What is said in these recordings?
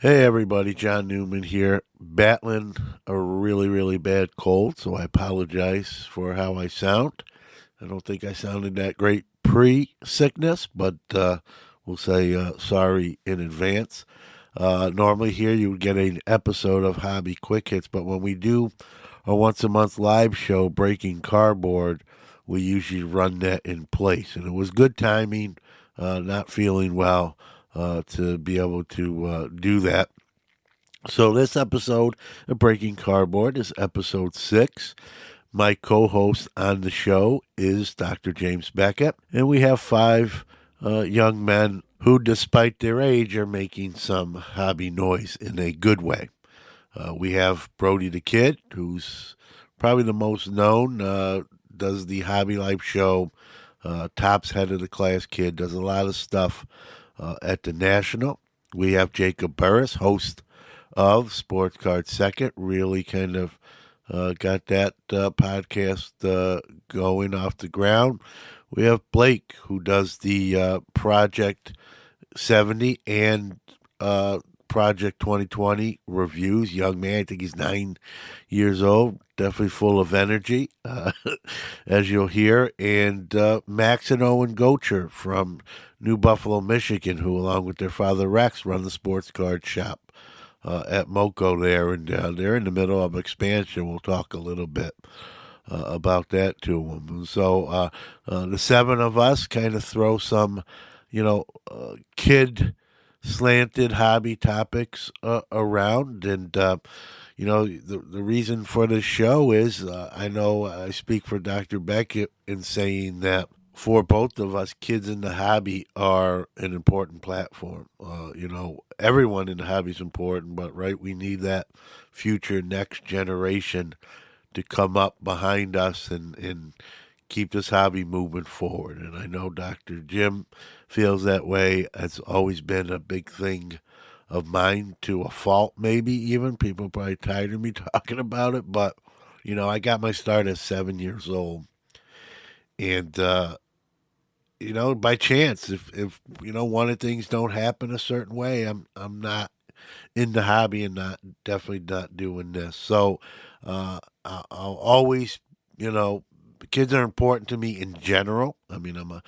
Hey everybody, John Newman here, battling a really, really bad cold, so I apologize for how I sound. I don't think I sounded that great pre-sickness, but we'll say sorry in advance. Normally here you would get an episode of Hobby Quick Hits, but when we do a once a month live show, Breaking Cardboard, we usually run that in place. And it was good timing, not feeling well, to be able to do that. So this episode of Breaking Cardboard is Ep.6. My co-host on the show is Dr. James Beckett, and we have five young men who, despite their age, are making some hobby noise in a good way. We have Brody the Kid, who's probably the most known, does the Hobby Life show, tops head of the class kid, does a lot of stuff at the National. We have Jacob Burris, host of Sports Card Second, really kind of got that podcast going off the ground. We have Blake, who does the Project 70 and Project 2020 reviews. Young man, I think he's 9 years old, definitely full of energy, as you'll hear. And Max and Owen Gotcher from New Buffalo, Michigan, who, along with their father Rex, run the sports card shop at Moco there, and they're in the middle of expansion. We'll talk a little bit about that to them. So the seven of us kind of throw some, kid slanted hobby topics around, and the reason for this show is I know I speak for Dr. Beckett in saying that for both of us, kids in the hobby are an important platform. Everyone in the hobby is important, but right, we need that future next generation to come up behind us and keep this hobby moving forward. And I know Dr. Jim feels that way. It's always been a big thing of mine, to a fault, maybe even. People are probably tired of me talking about it, but I got my start at 7 years old. And by chance, if one of things don't happen a certain way, I'm not in the hobby and not definitely not doing this. So I'll always, you know, kids are important to me in general. I mean, I'm a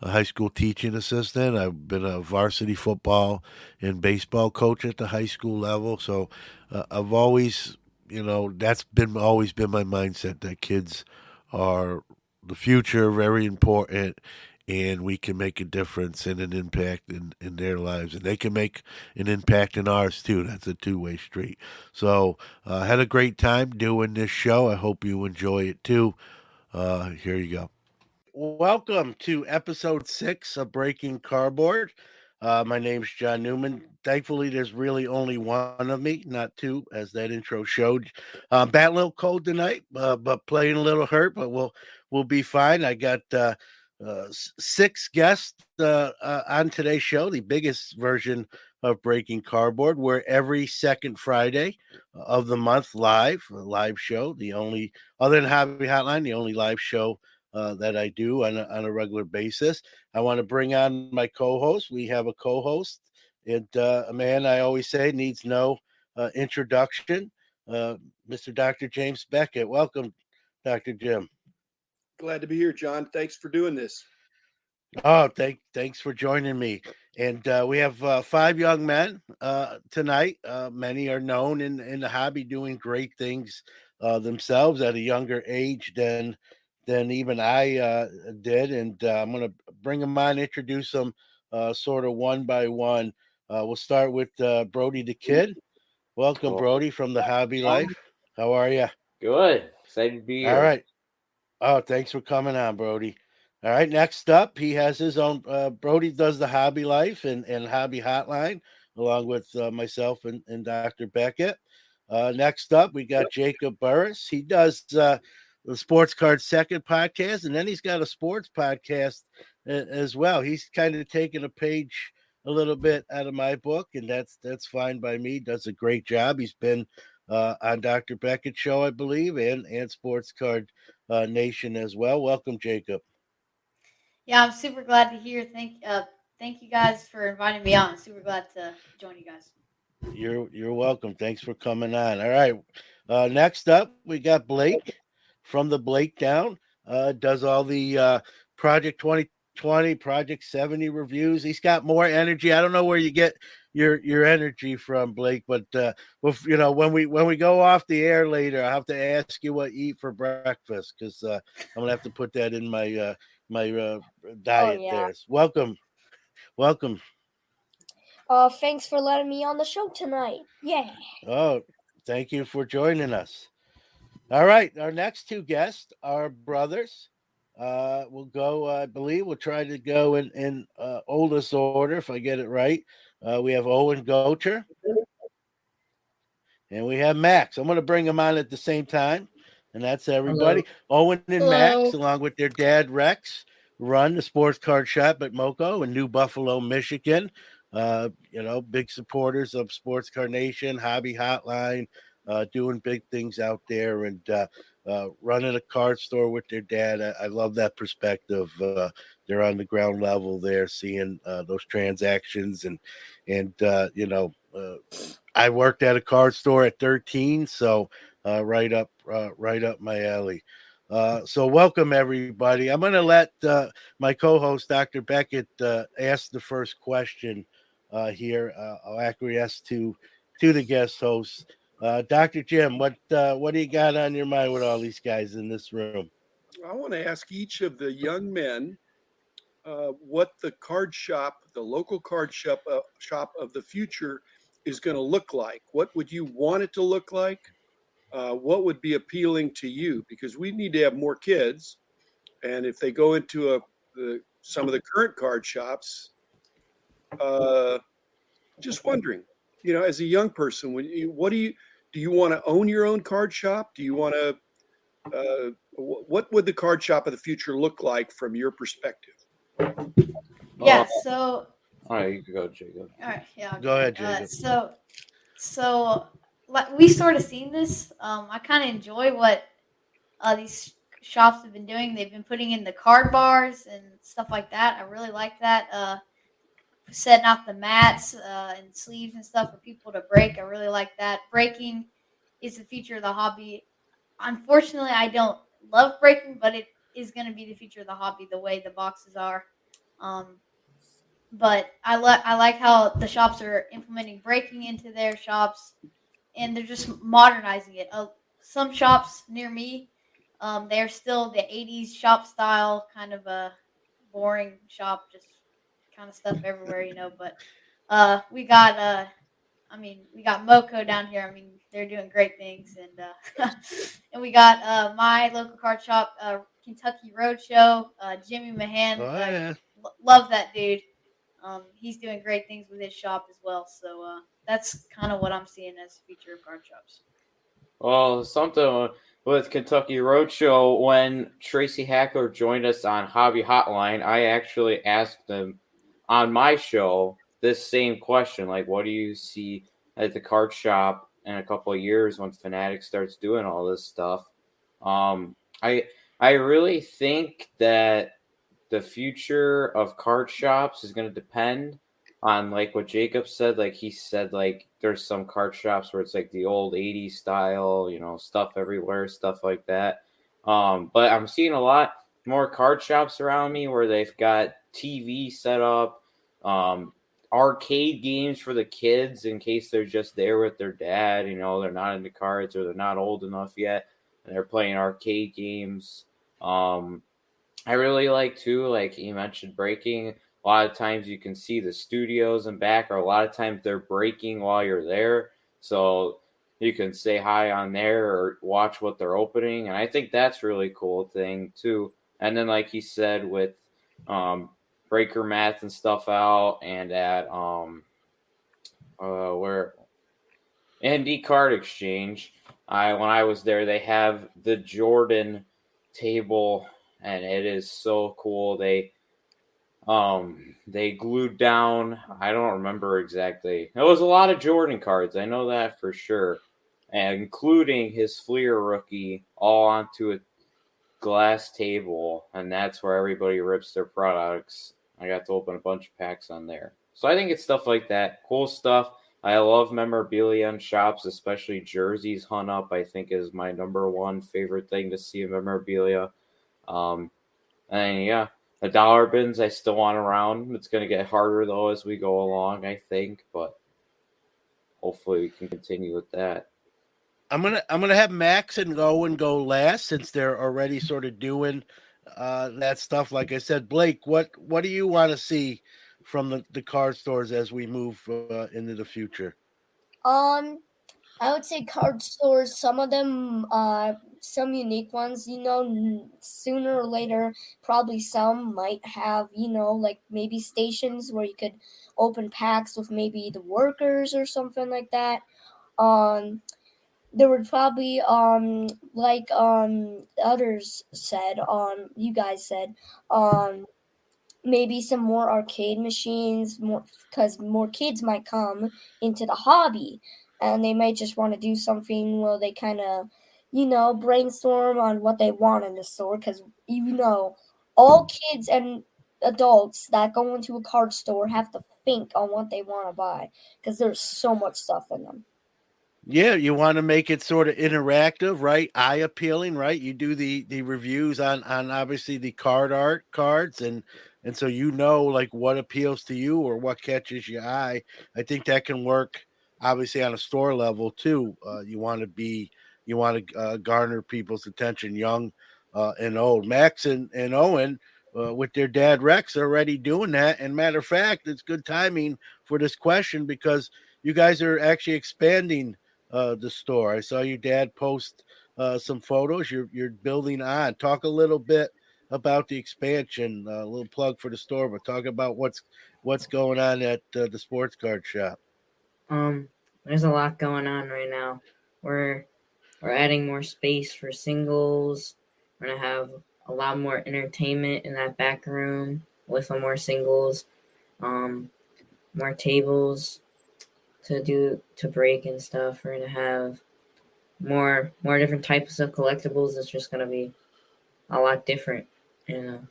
high school teaching assistant. I've been a varsity football and baseball coach at the high school level. So I've always, that's been always been my mindset that kids are the future, very important, and we can make a difference and an impact in their lives, and they can make an impact in ours too. That's a two-way street. So I had a great time doing this show. I hope you enjoy it too. Here you go. Welcome to Ep.6 of Breaking Cardboard. My name's John Newman. Thankfully, there's really only one of me, not two, as that intro showed. Bat a little cold tonight, but playing a little hurt, but we'll be fine. I got six guests on today's show, the biggest version of Breaking Cardboard. We're every second Friday of the month live, a live show, the only, other than Hobby Hotline, the only live show that I do on a regular basis. I want to bring on my co-host. We have a co-host, and a man I always say needs no introduction, Mr. Dr. James Beckett. Welcome, Dr. Jim. Glad to be here, John. Thanks for doing this. Oh, thanks for joining me. And we have five young men tonight. Many are known in the hobby, doing great things themselves at a younger age than even I did. And I'm going to bring them on, introduce them sort of one by one. We'll start with Brody the Kid. Welcome, Well, Brody, from the Hobby John, Life. How are you? good. Excited to be All here. right. Oh, thanks for coming on, Brody. All right, next up, he has his own. Brody does the Hobby Life and Hobby Hotline, along with myself and Dr. Beckett. Next up, we got Jacob Burris. He does the Sports Card Second podcast, and then he's got a sports podcast as well. He's kind of taken a page a little bit out of my book, and that's fine by me. Does a great job. He's been on Dr. Beckett's show, I believe, and Sports Card Nation as well. Welcome, Jacob. Yeah, I'm super glad to hear. Thank you guys for inviting me on. Super glad to join you guys. You're welcome. Thanks for coming on. All right. Next up, we got Blake from the Blakedown. Does all the Project 2020, Project 70 reviews. He's got more energy. I don't know where you get your energy from, Blake, but when we go off the air later, I have to ask you what you eat for breakfast because I'm gonna have to put that in my diet. yeah. There. Welcome. Thanks for letting me on the show tonight. Yeah. Oh, thank you for joining us. All right, our next two guests are brothers. We'll go. I believe we'll try to go in oldest order if I get it right. We have Owen Gotcher, and we have Max. I'm going to bring them on at the same time, and that's everybody. Owen and Max, along with their dad Rex, run the sports card shop at Moco in New Buffalo, Michigan. Big supporters of Sports Card Nation, Hobby Hotline, doing big things out there, and running a card store with their dad. I love that perspective. They're on the ground level there, seeing those transactions, and I worked at a card store at 13, so right up my alley. So welcome everybody. I'm going to let my co-host Dr. Beckett ask the first question here. I'll acquiesce to the guest hosts. Dr. Jim, what do you got on your mind with all these guys in this room? I want to ask each of the young men what the card shop, the local card shop of the future is going to look like. What would you want it to look like? What would be appealing to you? Because we need to have more kids, and if they go into some of the current card shops, just wondering, as a young person, what do you want to own your own card shop? Do you want to? What would the card shop of the future look like from your perspective? Yeah. So. All right, you can go, Jacob. All right. Yeah. Go ahead, Jacob. So like we sort of seen this. I kind of enjoy what these shops have been doing. They've been putting in the card bars and stuff like that. I really like that. Setting out the mats and sleeves and stuff for people to break. I really like that. Breaking is the future of the hobby. Unfortunately, I don't love breaking, but it is going to be the future of the hobby the way the boxes are. But I like how the shops are implementing breaking into their shops, and they're just modernizing it. Some shops near me, they're still the '80s shop style, kind of a boring shop, just kind of stuff everywhere, But we got we got Moco down here. I mean, they're doing great things, and and we got my local card shop, Kentucky Roadshow. Jimmy Mahan, Oh, yeah. love that dude. He's doing great things with his shop as well. So that's kind of what I'm seeing as the future of card shops. Well, something with Kentucky Roadshow, when Tracy Hackler joined us on Hobby Hotline, I actually asked him on my show this same question, like, what do you see at the card shop in a couple of years when Fanatic starts doing all this stuff? I really think that the future of card shops is going to depend on like what Jacob said. Like he said, like there's some card shops where it's like the old 80s style, stuff everywhere, stuff like that. But I'm seeing a lot more card shops around me where they've got TV set up, arcade games for the kids in case they're just there with their dad, they're not into cards or they're not old enough yet and they're playing arcade games. I really like too, like you mentioned, breaking. A lot of times you can see the studios and back, or a lot of times they're breaking while you're there. So you can say hi on there or watch what they're opening. And I think that's really cool thing too. And then like he said with breaker mats and stuff out and at where Indie Card Exchange. When I was there, they have the Jordan table, and it is so cool. They glued down. I don't remember exactly. It was a lot of Jordan cards. I know that for sure, and including his Fleer rookie, all onto a glass table, and that's where everybody rips their products. I got to open a bunch of packs on there. So I think it's stuff like that, cool stuff. I love memorabilia in shops, especially jerseys hung up. I think is my number one favorite thing to see in memorabilia. Um, and yeah, the dollar bins I still want around. It's gonna get harder though as we go along, I think, but hopefully we can continue with that. I'm gonna have Max and Owen go last since they're already sort of doing that stuff. Like I said, Blake, what do you want to see from the card stores as we move into the future? Um, I would say card stores, some of them, some unique ones, sooner or later, probably some might have, like maybe stations where you could open packs with maybe the workers or something like that. Um, there would probably, like, others said, you guys said, um, maybe some more arcade machines, more because more kids might come into the hobby, and they might just want to do something where they kind of, brainstorm on what they want in the store. Because all kids and adults that go into a card store have to think on what they want to buy because there's so much stuff in them. Yeah, you want to make it sort of interactive, right? Eye appealing, right? You do the reviews on obviously the card art cards and so like what appeals to you or what catches your eye. I think that can work obviously on a store level too. You want to garner people's attention, young and old. Max and Owen with their dad Rex are already doing that. And matter of fact, it's good timing for this question because you guys are actually expanding the store. I saw your dad post some photos. You're building on. Talk a little bit about the expansion. A little plug for the store, but talk about what's going on at the sports card shop. Um, there's a lot going on right now. We're we're adding more space for singles. We're gonna have a lot more entertainment in that back room with some more singles. Um, more tables to break and stuff. We're gonna have more different types of collectibles. It's just gonna be a lot different and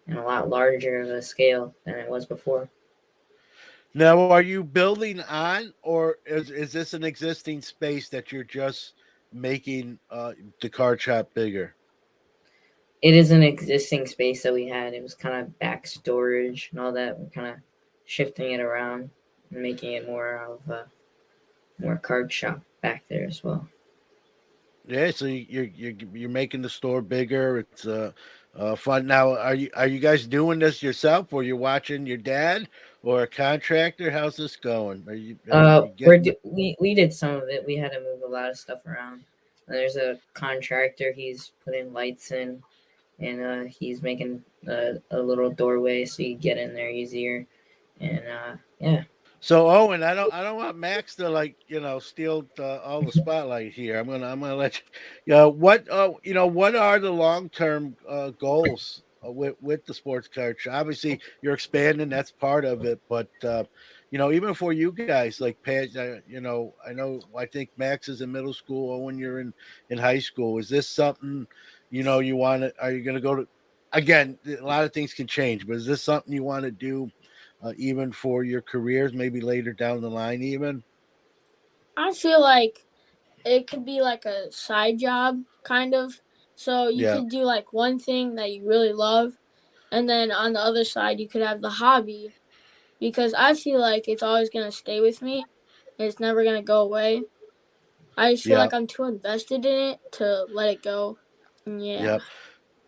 a lot larger of a scale than it was before. Now, are you building on, or is this an existing space that you're just making the card shop bigger? It is an existing space that we had. It was kind of back storage and all that. We're kind of shifting it around and making it more of a more card shop back there as well. Yeah, so you're making the store bigger. It's fun. Now, are you guys doing this yourself, or you're watching your dad or a contractor? How's this going? Are you getting? We did some of it. We had to move a lot of stuff around. There's a contractor. He's putting lights in, and he's making a little doorway so you get in there easier. And yeah, So Owen, I don't want Max to steal all the spotlight here. I'm gonna let you. What are the long term goals with the sports card shop? Obviously, you're expanding. That's part of it, but even for you guys, like Pat, I think Max is in middle school. Owen, you're in high school. Is this something you want to? Are you going to go to? Again, a lot of things can change, but is this something you want to do? Even for your careers, maybe later down the line, even. I feel like it could be like a side job, kind of. So you Yeah, could do like one thing that you really love, and then on the other side, you could have the hobby because I feel like it's always going to stay with me. It's never going to go away. I just feel yeah, like I'm too invested in it to let it go. yeah. Yeah.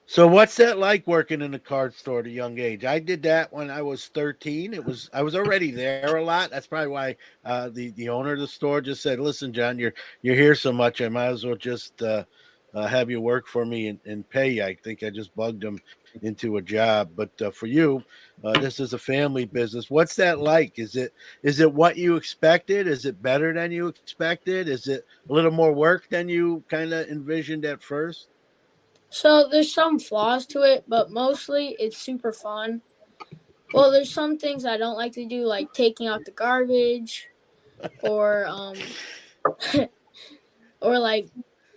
So what's that like working in a card store at a young age? I did that when I was 13. I was already there a lot. That's probably why the owner of the store just said, "Listen, John, you're here so much. I might as well just have you work for me and pay you." I think I just bugged him into a job. But for you, this is a family business. What's that like? Is it what you expected? Is it better than you expected? Is it a little more work than you kind of envisioned at first? So there's some flaws to it, but mostly it's super fun. Well, there's some things I don't like to do, like taking out the garbage or or like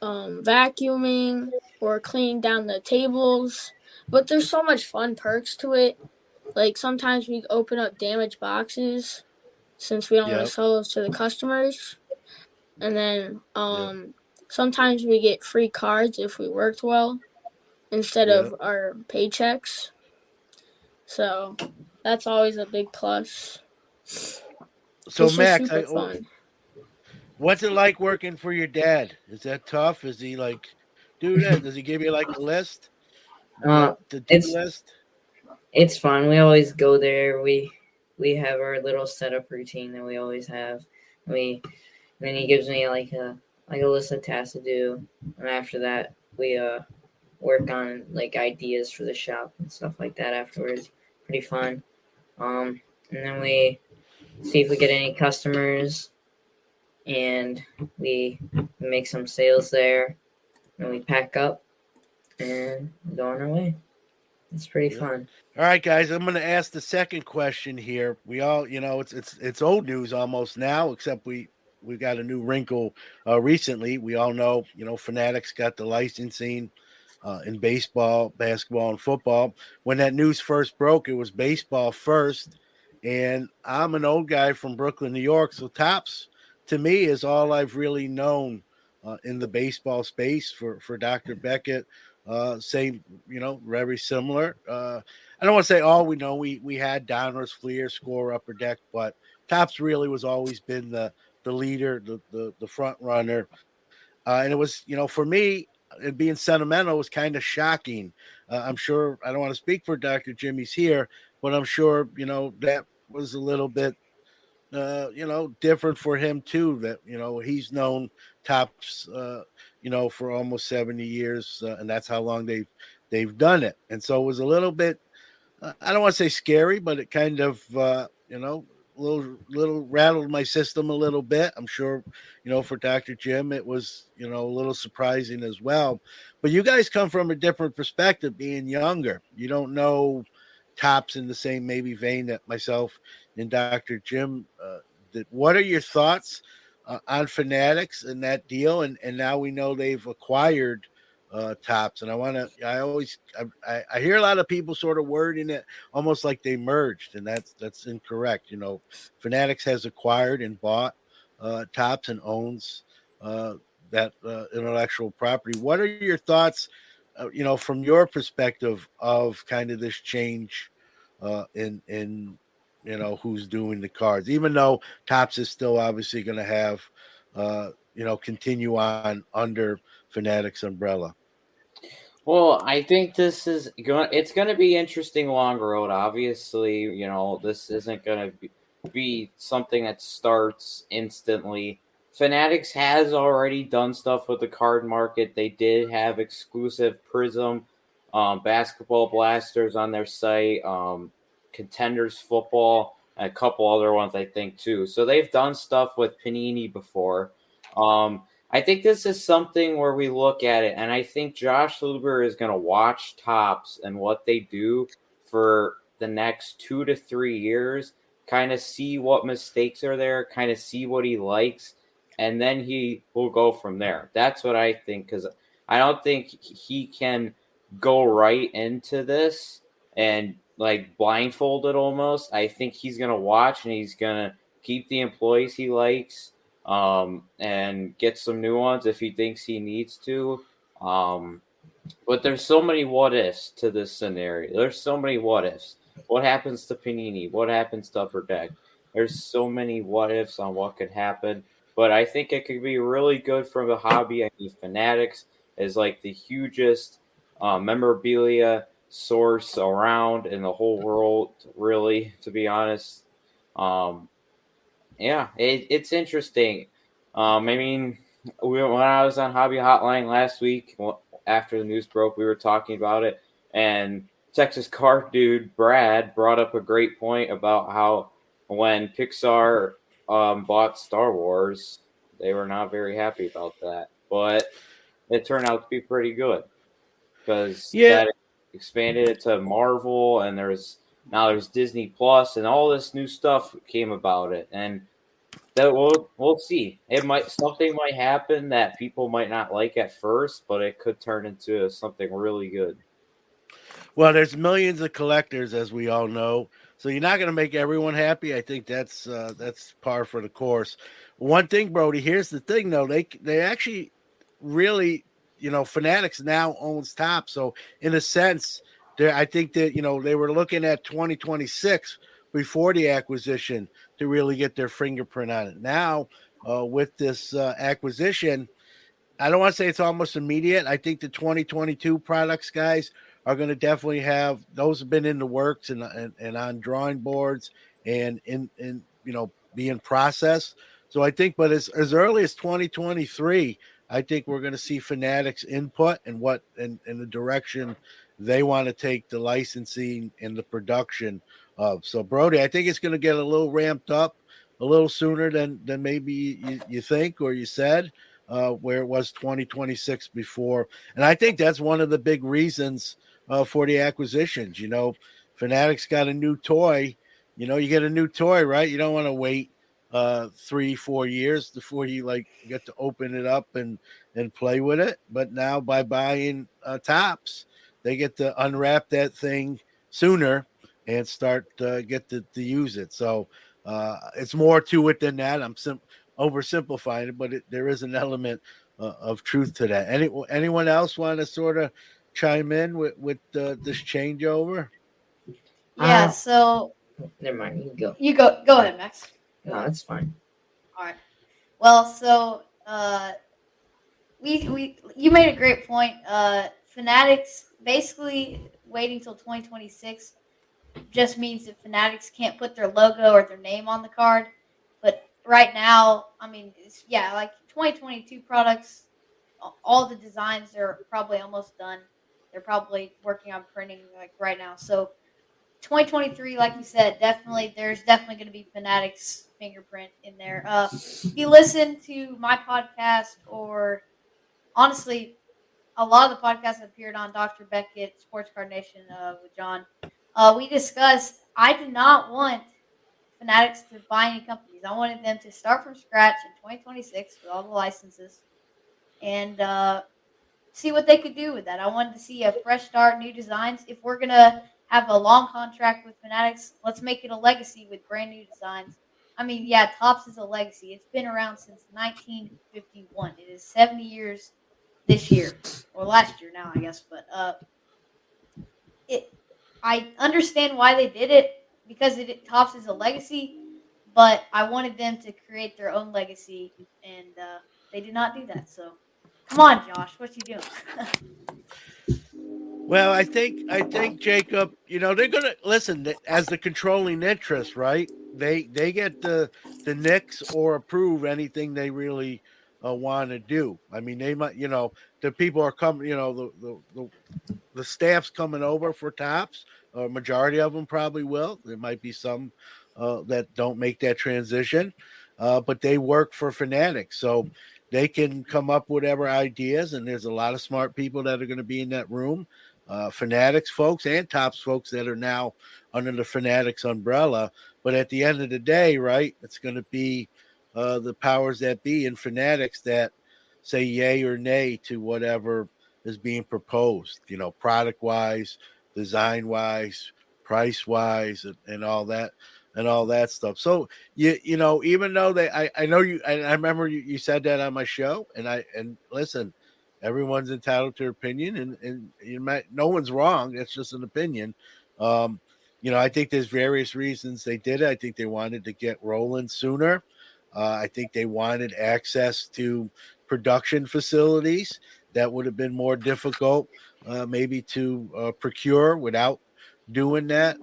vacuuming or cleaning down the tables. But there's so much fun perks to it. Like sometimes we open up damaged boxes since we don't want Yep. to sell those to the customers. And then Yeah. sometimes we get free cards if we worked well instead Yeah. of our paychecks. So that's always a big plus. So It's just Max, super fun. what's it like working for your dad? Is that tough? Is he like, do that? Does he give you like a list, Uh, the do it's list? it's fun. We always go there. We have our little setup routine that we always have. We Then he gives me like a list of tasks to do, and after that we work on like ideas for the shop and stuff like that afterwards. Pretty fun. And then we see if we get any customers, and we make some sales there, and we pack up and go on our way. It's pretty Yeah. fun. All right, guys, I'm going to ask the second question here. We all, it's old news almost now, except we got a new wrinkle recently. We all know, Fanatics got the licensing in baseball, basketball, and football. When that news first broke, it was baseball first, and I'm an old guy from Brooklyn, New York, so Tops to me is all I've really known in the baseball space for Dr. Beckett. Same, very similar. I don't want to say all we know. We had Donruss, Fleer, Score, Upper Deck, but Tops really was always been the leader, the front runner, and it was for me. It being sentimental was kind of shocking. I'm sure I don't want to speak for Dr. Jimmy's here, but I'm sure that was a little bit different for him too. That he's known Tops, for almost 70 years, and that's how long they've done it. And so it was a little bit I don't want to say scary, but it kind of little rattled my system a little bit. I'm sure for Dr. Jim it was a little surprising as well. But you guys come from a different perspective, being younger. You don't know Tops in the same maybe vein that myself and Dr. Jim did. What are your thoughts on Fanatics and that deal? And now we know they've acquired Tops, and I hear a lot of people sort of wording it almost like they merged, and that's incorrect. Fanatics has acquired and bought Tops and owns that intellectual property. What are your thoughts, from your perspective of kind of this change in who's doing the cards, even though Tops is still obviously going to have continue on under Fanatics umbrella. Well, I think it's going to be interesting long road. Obviously, this isn't going to be something that starts instantly. Fanatics has already done stuff with the card market. They did have exclusive Prism basketball blasters on their site, Contenders football, and a couple other ones I think too. So they've done stuff with Panini before. I think this is something where we look at it, and I think Josh Luber is going to watch Tops and what they do for the next 2 to 3 years, kind of see what mistakes are there, kind of see what he likes, and then he will go from there. That's what I think, because I don't think he can go right into this and like blindfolded almost. I think he's going to watch and he's going to keep the employees he likes, and get some new ones if he thinks he needs to. But there's so many what ifs to this scenario. There's so many what ifs. What happens to Panini? What happens to Upper Deck? There's so many what ifs on what could happen. But I think it could be really good for the hobby. I mean, Fanatics is like the hugest memorabilia source around in the whole world, really, to be honest. Um, yeah, it's interesting. I mean, when I was on Hobby Hotline last week, after the news broke, we were talking about it, and Texas Card dude Brad brought up a great point about how when Pixar bought Star Wars, they were not very happy about that, but it turned out to be pretty good because Yeah, that expanded it to Marvel, and there's Disney Plus, and all this new stuff came about it, and that we'll see. Something might happen that people might not like at first, but it could turn into something really good. well, there's millions of collectors, as we all know, So you're not going to make everyone happy. I think that's par for the course. One thing, Brody. Here's the thing, though. They actually really, Fanatics now owns Top. So in a sense, I think that they were looking at 2026 before the acquisition to really get their fingerprint on it. Now with this acquisition, I don't want to say it's almost immediate. I think the 2022 products guys are going to definitely have those have been in the works and on drawing boards and in being processed. So I think, but as early as 2023, I think we're going to see Fanatics input and what in the direction they want to take the licensing and the production of. So Brody, I think it's going to get a little ramped up a little sooner than maybe you think or you said where it was 2026 before. And I think that's one of the big reasons for the acquisitions. Fanatics got a new toy. You get a new toy, right? You don't want to wait 3-4 years before you get to open it up and play with it. But now by buying Tops, they get to unwrap that thing sooner and start get to use it. So it's more to it than that. I'm oversimplifying it, but there is an element of truth to that. Anyone else want to sort of chime in with this changeover? Yeah. So Never mind. You go. you go ahead, Max. No, that's fine. All right. Well, so you made a great point. Fanatics basically waiting till 2026 just means that Fanatics can't put their logo or their name on the card. But right now, I mean, like 2022 products, all the designs are probably almost done. They're probably working on printing like right now. So 2023, like you said, there's definitely going to be Fanatics fingerprint in there. If you listen to my podcast, or honestly, a lot of the podcasts that appeared on Dr. Beckett, Sports Card Nation with John, we discussed I do not want Fanatics to buy any companies. I wanted them to start from scratch in 2026 with all the licenses and see what they could do with that. I wanted to see a fresh start, new designs. If we're going to have a long contract with Fanatics, let's make it a legacy with brand new designs. I mean, yeah, Topps is a legacy. It's been around since 1951. It is 70 years this year, or last year now, I guess. But I understand why they did it because Topps is a legacy, but I wanted them to create their own legacy, and they did not do that. So, come on, Josh, what you doing? Well, I think Jacob, they're gonna listen as the controlling interest, right? They get the nix or approve anything they really want to do. I mean, they might, the people are coming, the staff's coming over for Tops. A majority of them probably will. There might be some that don't make that transition, but they work for Fanatics, so they can come up with whatever ideas. And there's a lot of smart people that are going to be in that room. Fanatics folks and Tops folks that are now under the Fanatics umbrella. But at the end of the day, right, it's going to be the powers that be in Fanatics that say yay or nay to whatever is being proposed, product wise, design wise, price wise, and all that stuff. So even though I know you, and I remember you said that on my show, and listen, everyone's entitled to their opinion, and no one's wrong. It's just an opinion. I think there's various reasons they did it. I think they wanted to get rolling sooner. I think they wanted access to production facilities that would have been more difficult, maybe to procure without doing that,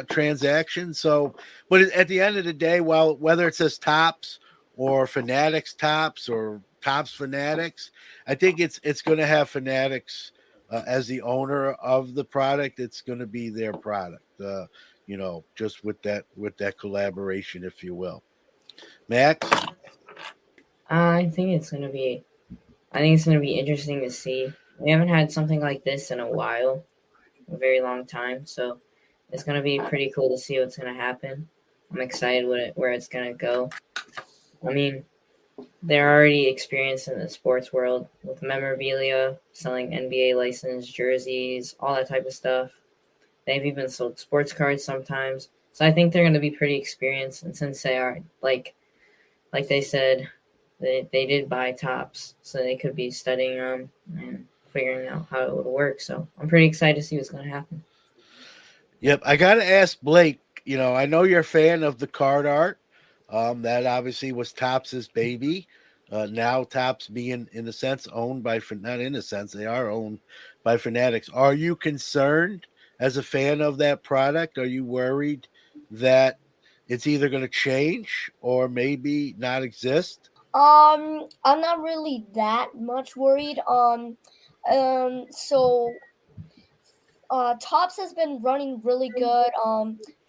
transaction. So, but at the end of the day, whether it says Tops or Fanatics Tops or Tops Fanatics, I think it's going to have Fanatics as the owner of the product. It's going to be their product, just with that collaboration, if you will. Max? I think it's gonna be interesting to see. We haven't had something like this in a while, a very long time. So it's gonna be pretty cool to see what's gonna happen. I'm excited where it's gonna go. I mean, they're already experienced in the sports world with memorabilia, selling NBA licensed jerseys, all that type of stuff. They've even sold sports cards sometimes. So I think they're going to be pretty experienced. And since they are, like they said, they did buy Tops, so they could be studying them and figuring out how it would work. So I'm pretty excited to see what's going to happen. Yep, I got to ask Blake. I know you're a fan of the card art. That obviously was Topps' baby. Now Topps being, in a sense, owned by, not in a sense, they are owned by Fanatics. Are you concerned as a fan of that product? Are you worried that it's either going to change or maybe not exist? I'm not really that much worried. So Tops has been running really good.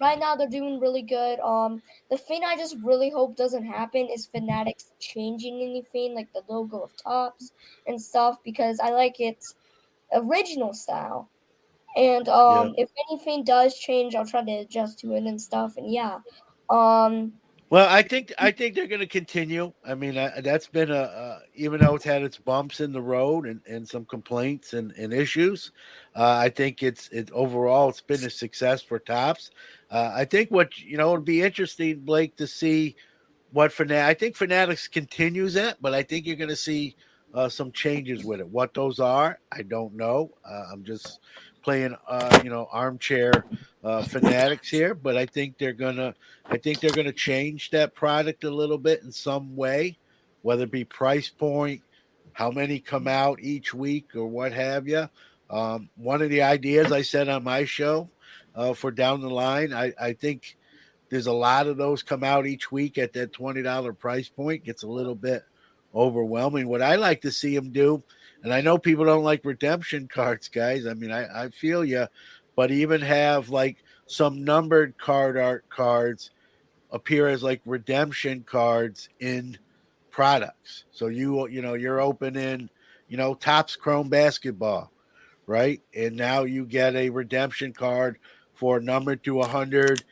Right now they're doing really good. The thing I just really hope doesn't happen is Fanatics changing anything like the logo of Tops and stuff, because I like its original style. And Yeah. if anything does change, I'll try to adjust to it and stuff. And yeah, um, Well, I think they're going to continue. I mean, that's been even though it's had its bumps in the road and some complaints and issues, I think it's overall it's been a success for Tops. I think it'd be interesting, Blake, to see what I think Fanatics continues it, but I think you're going to see some changes with it. What those are, I don't know. I'm just playing, armchair Fanatics here, but I think they're gonna change that product a little bit in some way, whether it be price point, how many come out each week, or what have you. One of the ideas I said on my show for down the line, I think there's a lot of those come out each week at that $20 price point. Gets a little bit overwhelming. What I like to see them do, and I know people don't like redemption cards, guys. I mean, I feel you, but even have like some numbered card art cards appear as like redemption cards in products. So you're opening, Topps Chrome basketball, right? And now you get a redemption card for number to 100,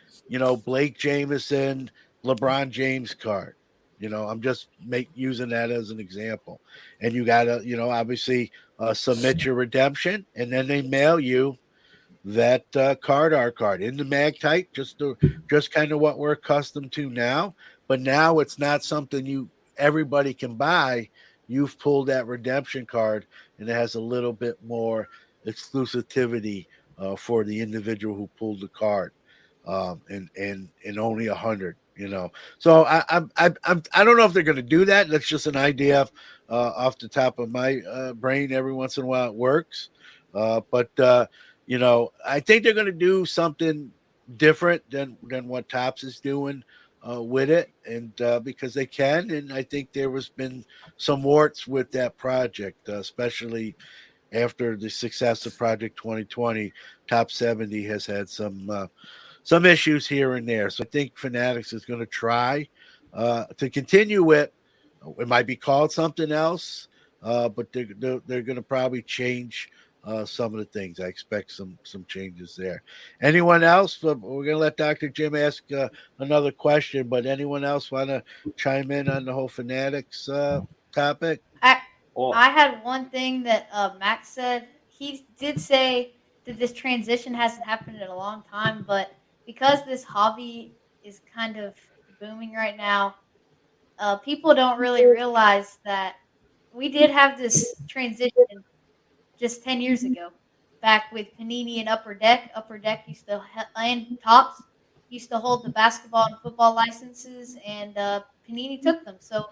Blake Jameson, LeBron James card. I'm just using that as an example. And you got to, obviously submit your redemption, and then they mail you that card art card in the mag type, just kind of what we're accustomed to now. But now it's not something everybody can buy. You've pulled that redemption card, and it has a little bit more exclusivity for the individual who pulled the card, and only 100. So I don't know if they're going to do that. That's just an idea off the top of my brain. Every once in a while, it works, but I think they're going to do something different than what Topps is doing with it, and because they can. And I think there has been some warts with that project, especially after the success of Project 2020. Top 70 has had some issues here and there. So I think Fanatics is going to try to continue it. It might be called something else, but they're going to probably change some of the things. I expect some changes there. Anyone else? We're going to let Dr. Jim ask another question, but anyone else want to chime in on the whole Fanatics topic? Well, I had one thing that Max said. He did say that this transition hasn't happened in a long time, but because this hobby is kind of booming right now, people don't really realize that we did have this transition just 10 years ago. Back with Panini and Upper Deck. Upper Deck used to, and Tops used to hold the basketball and football licenses, and Panini took them. So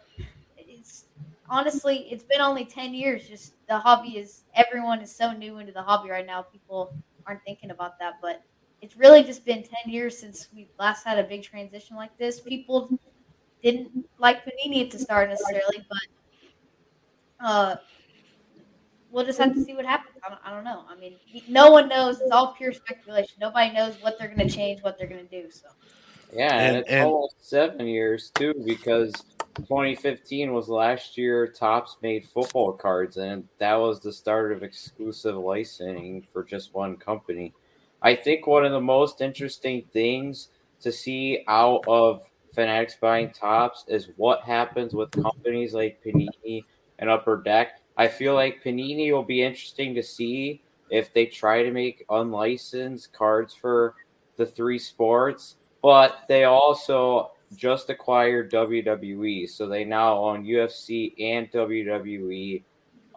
it's honestly, it's been only 10 years. Just the hobby everyone is so new into the hobby right now. People aren't thinking about that, but it's really just been 10 years since we last had a big transition like this. People didn't like Panini at the start necessarily, but we'll just have to see what happens. I don't know. I mean, no one knows. It's all pure speculation. Nobody knows what they're going to change, what they're going to do. So yeah, and And it's almost 7 years too, because 2015 was last year Topps made football cards, and that was the start of exclusive licensing for just one company. I think one of the most interesting things to see out of Fanatics buying Topps is what happens with companies like Panini and Upper Deck. I feel like Panini will be interesting to see if they try to make unlicensed cards for the three sports, but they also just acquired WWE, so they now own UFC and WWE,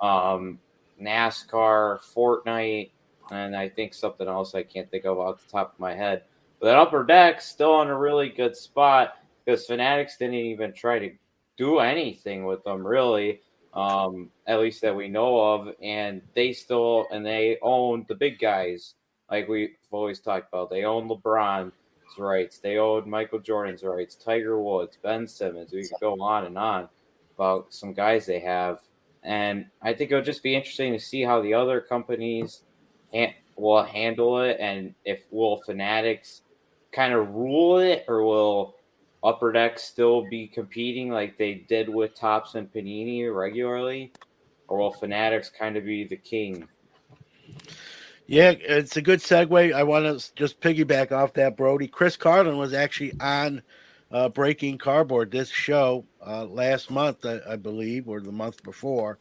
NASCAR, Fortnite, and I think something else I can't think of off the top of my head. But that Upper Deck's still in a really good spot because Fanatics didn't even try to do anything with them really, at least that we know of, and they own the big guys like we've always talked about. They own LeBron's rights, they own Michael Jordan's rights, Tiger Woods, Ben Simmons. We could go on and on about some guys they have, and I think it'll just be interesting to see how the other companies will handle it, and if will Fanatics kind of rule it, or will Upper Deck still be competing like they did with Topps and Panini regularly, or will Fanatics kind of be the king? Yeah, it's a good segue. I want to just piggyback off that, Brody. Chris Carlin was actually on Breaking Cardboard, this show, last month, I believe, or the month before.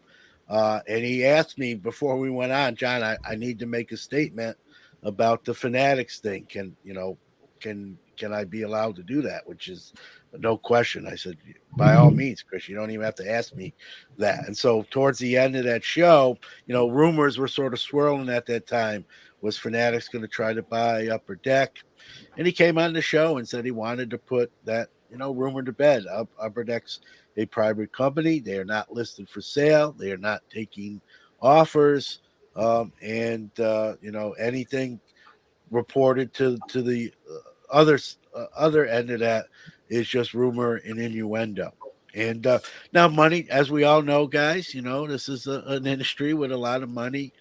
And he asked me before we went on, John, I need to make a statement about the Fanatics thing. Can I be allowed to do that? Which is no question. I said, by all means, Chris, you don't even have to ask me that. And so towards the end of that show, rumors were sort of swirling at that time. Was Fanatics going to try to buy Upper Deck? And he came on the show and said he wanted to put that, rumor to bed. Upper Deck's a private company. They are not listed for sale. They are not taking offers. Anything reported to the other end of that is just rumor and innuendo. And now money, as we all know, guys, this is an industry with a lot of money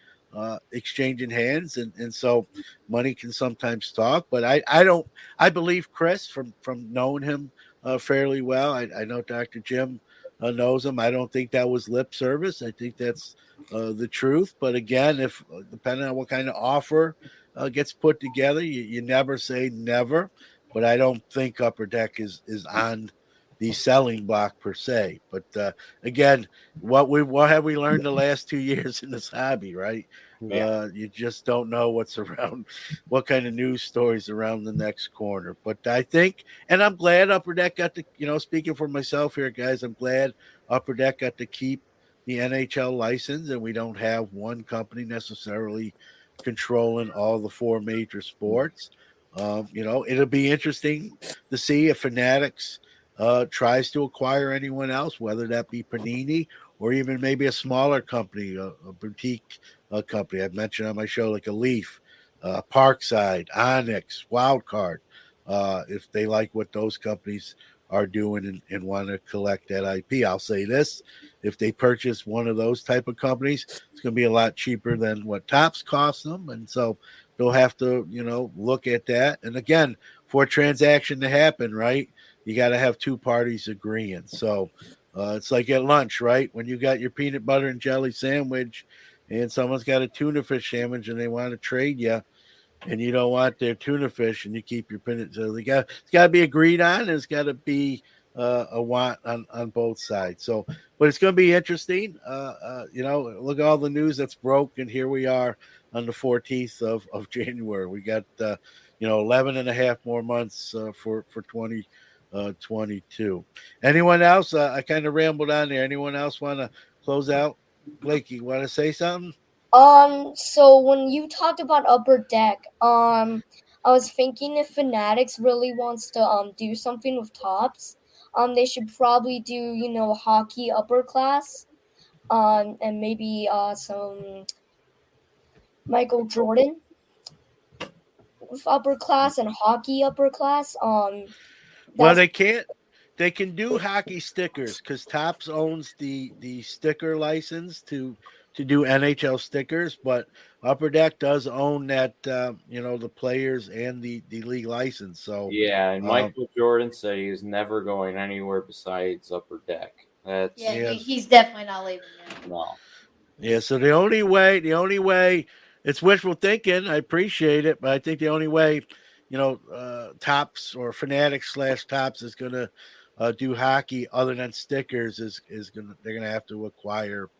exchanging hands, and so money can sometimes talk. But I believe Chris from knowing him fairly well. I know Dr. Jim knows him. I don't think that was lip service. I think that's the truth. But again, if depending on what kind of offer gets put together, you never say never. But I don't think Upper Deck is on the selling block per se. But again, what have we learned the last 2 years in this hobby, right? Yeah. You just don't know what's around, what kind of news stories around the next corner. But I think, and I'm glad Upper Deck got to, speaking for myself here, guys, I'm glad Upper Deck got to keep the NHL license, and we don't have one company necessarily controlling all the four major sports. It'll be interesting to see if Fanatics tries to acquire anyone else, whether that be Panini or even maybe a smaller company, a boutique company. I've mentioned on my show, like a Leaf, Parkside, Onyx, Wildcard, if they like what those companies are doing and want to collect that IP. I'll say this: if they purchase one of those type of companies, it's going to be a lot cheaper than what Topps cost them, and so they'll have to, look at that. And again, for a transaction to happen, right, you got to have two parties agreeing. So it's like at lunch, right? When you got your peanut butter and jelly sandwich and someone's got a tuna fish sandwich and they want to trade you, and you don't want their tuna fish and you keep your peanut. So it's got to be agreed on, and it's got to be a want on both sides. So, but it's going to be interesting. Look at all the news that's broke, and here we are on the 14th of January. We got 11 and a half more months for 2022. Anyone else? I kind of rambled on there. Anyone else want to close out? Blake, you want to say something? So when you talked about Upper Deck, I was thinking if Fanatics really wants to do something with Topps, they should probably do hockey upper class, and maybe some Michael Jordan with upper class and hockey upper class. Well, they can't. They can do hockey stickers because Topps owns the sticker license to do NHL stickers, but Upper Deck does own that the players and the league license. So Yeah, and Michael Jordan said he was never going anywhere besides Upper Deck. He's definitely not leaving there. No. Yeah, so the only way it's wishful thinking. I appreciate it, but I think the only way Topps or Fanatics / Topps is going to do hockey other than stickers is they're going to have to acquire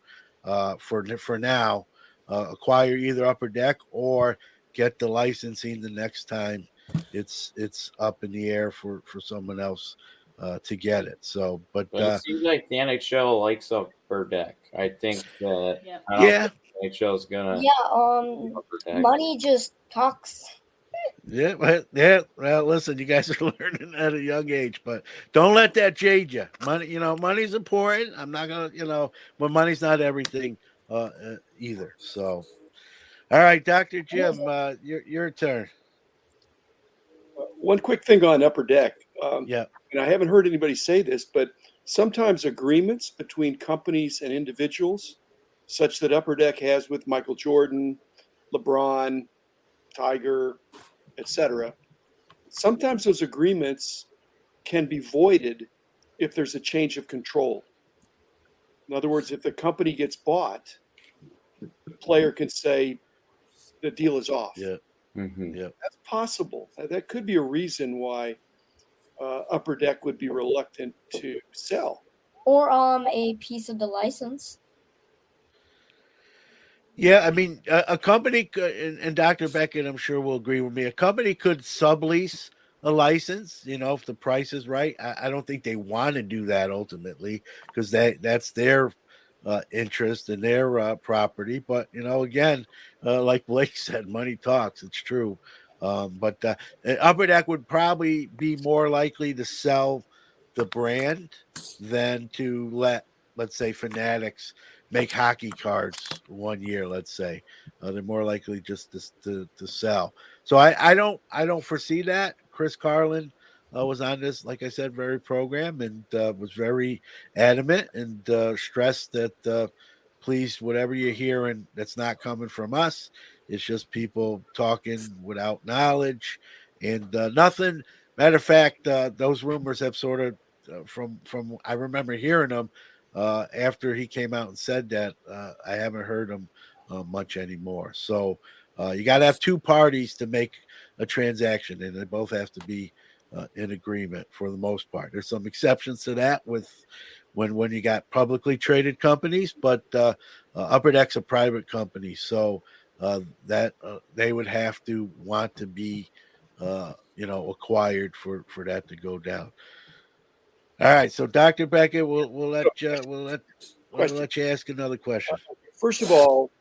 for now acquire either Upper Deck or get the licensing the next time it's up in the air for someone else to get it. So, but But it seems like the NHL likes Upper Deck. I think that Yeah. I don't yeah, think the NHL is gonna Yeah, Upper Deck. money just talks. yeah, well, listen, you guys are learning at a young age, but don't let that jade you. Money, money's important. I'm not gonna, but money's not everything either. So, all right, Dr. Jim, your turn. One quick thing on Upper Deck, Yeah. and I haven't heard anybody say this, but sometimes agreements between companies and individuals, such that Upper Deck has with Michael Jordan, LeBron, Tiger, etc. Sometimes those agreements can be voided if there's a change of control. In other words, if the company gets bought, the player can say the deal is off. Yeah. Mm-hmm. Yeah. That's possible. That could be a reason why Upper Deck would be reluctant to sell. Or a piece of the license. Yeah, I mean, a company could, and Dr. Beckett, I'm sure will agree with me. A company could sublease a license, if the price is right. I don't think they want to do that ultimately because that's their interest and their property. But again, like Blake said, money talks. It's true. But Upper Deck would probably be more likely to sell the brand than to let's say, Fanatics make hockey cards 1 year. Let's say they're more likely just to sell. So I don't foresee that. Chris Carlin was on this, like I said, very program and was very adamant and stressed that please, whatever you're hearing, that's not coming from us. It's just people talking without knowledge and nothing. Matter of fact, those rumors have sort of from I remember hearing them after he came out and said that. I haven't heard him much anymore. So you got to have two parties to make a transaction, and they both have to be in agreement for the most part. There's some exceptions to that with when you got publicly traded companies, but Upper Deck's a private company, so that they would have to want to be acquired for that to go down. All right, so Dr. Beckett, we'll let you Question. let you ask another question. First of all,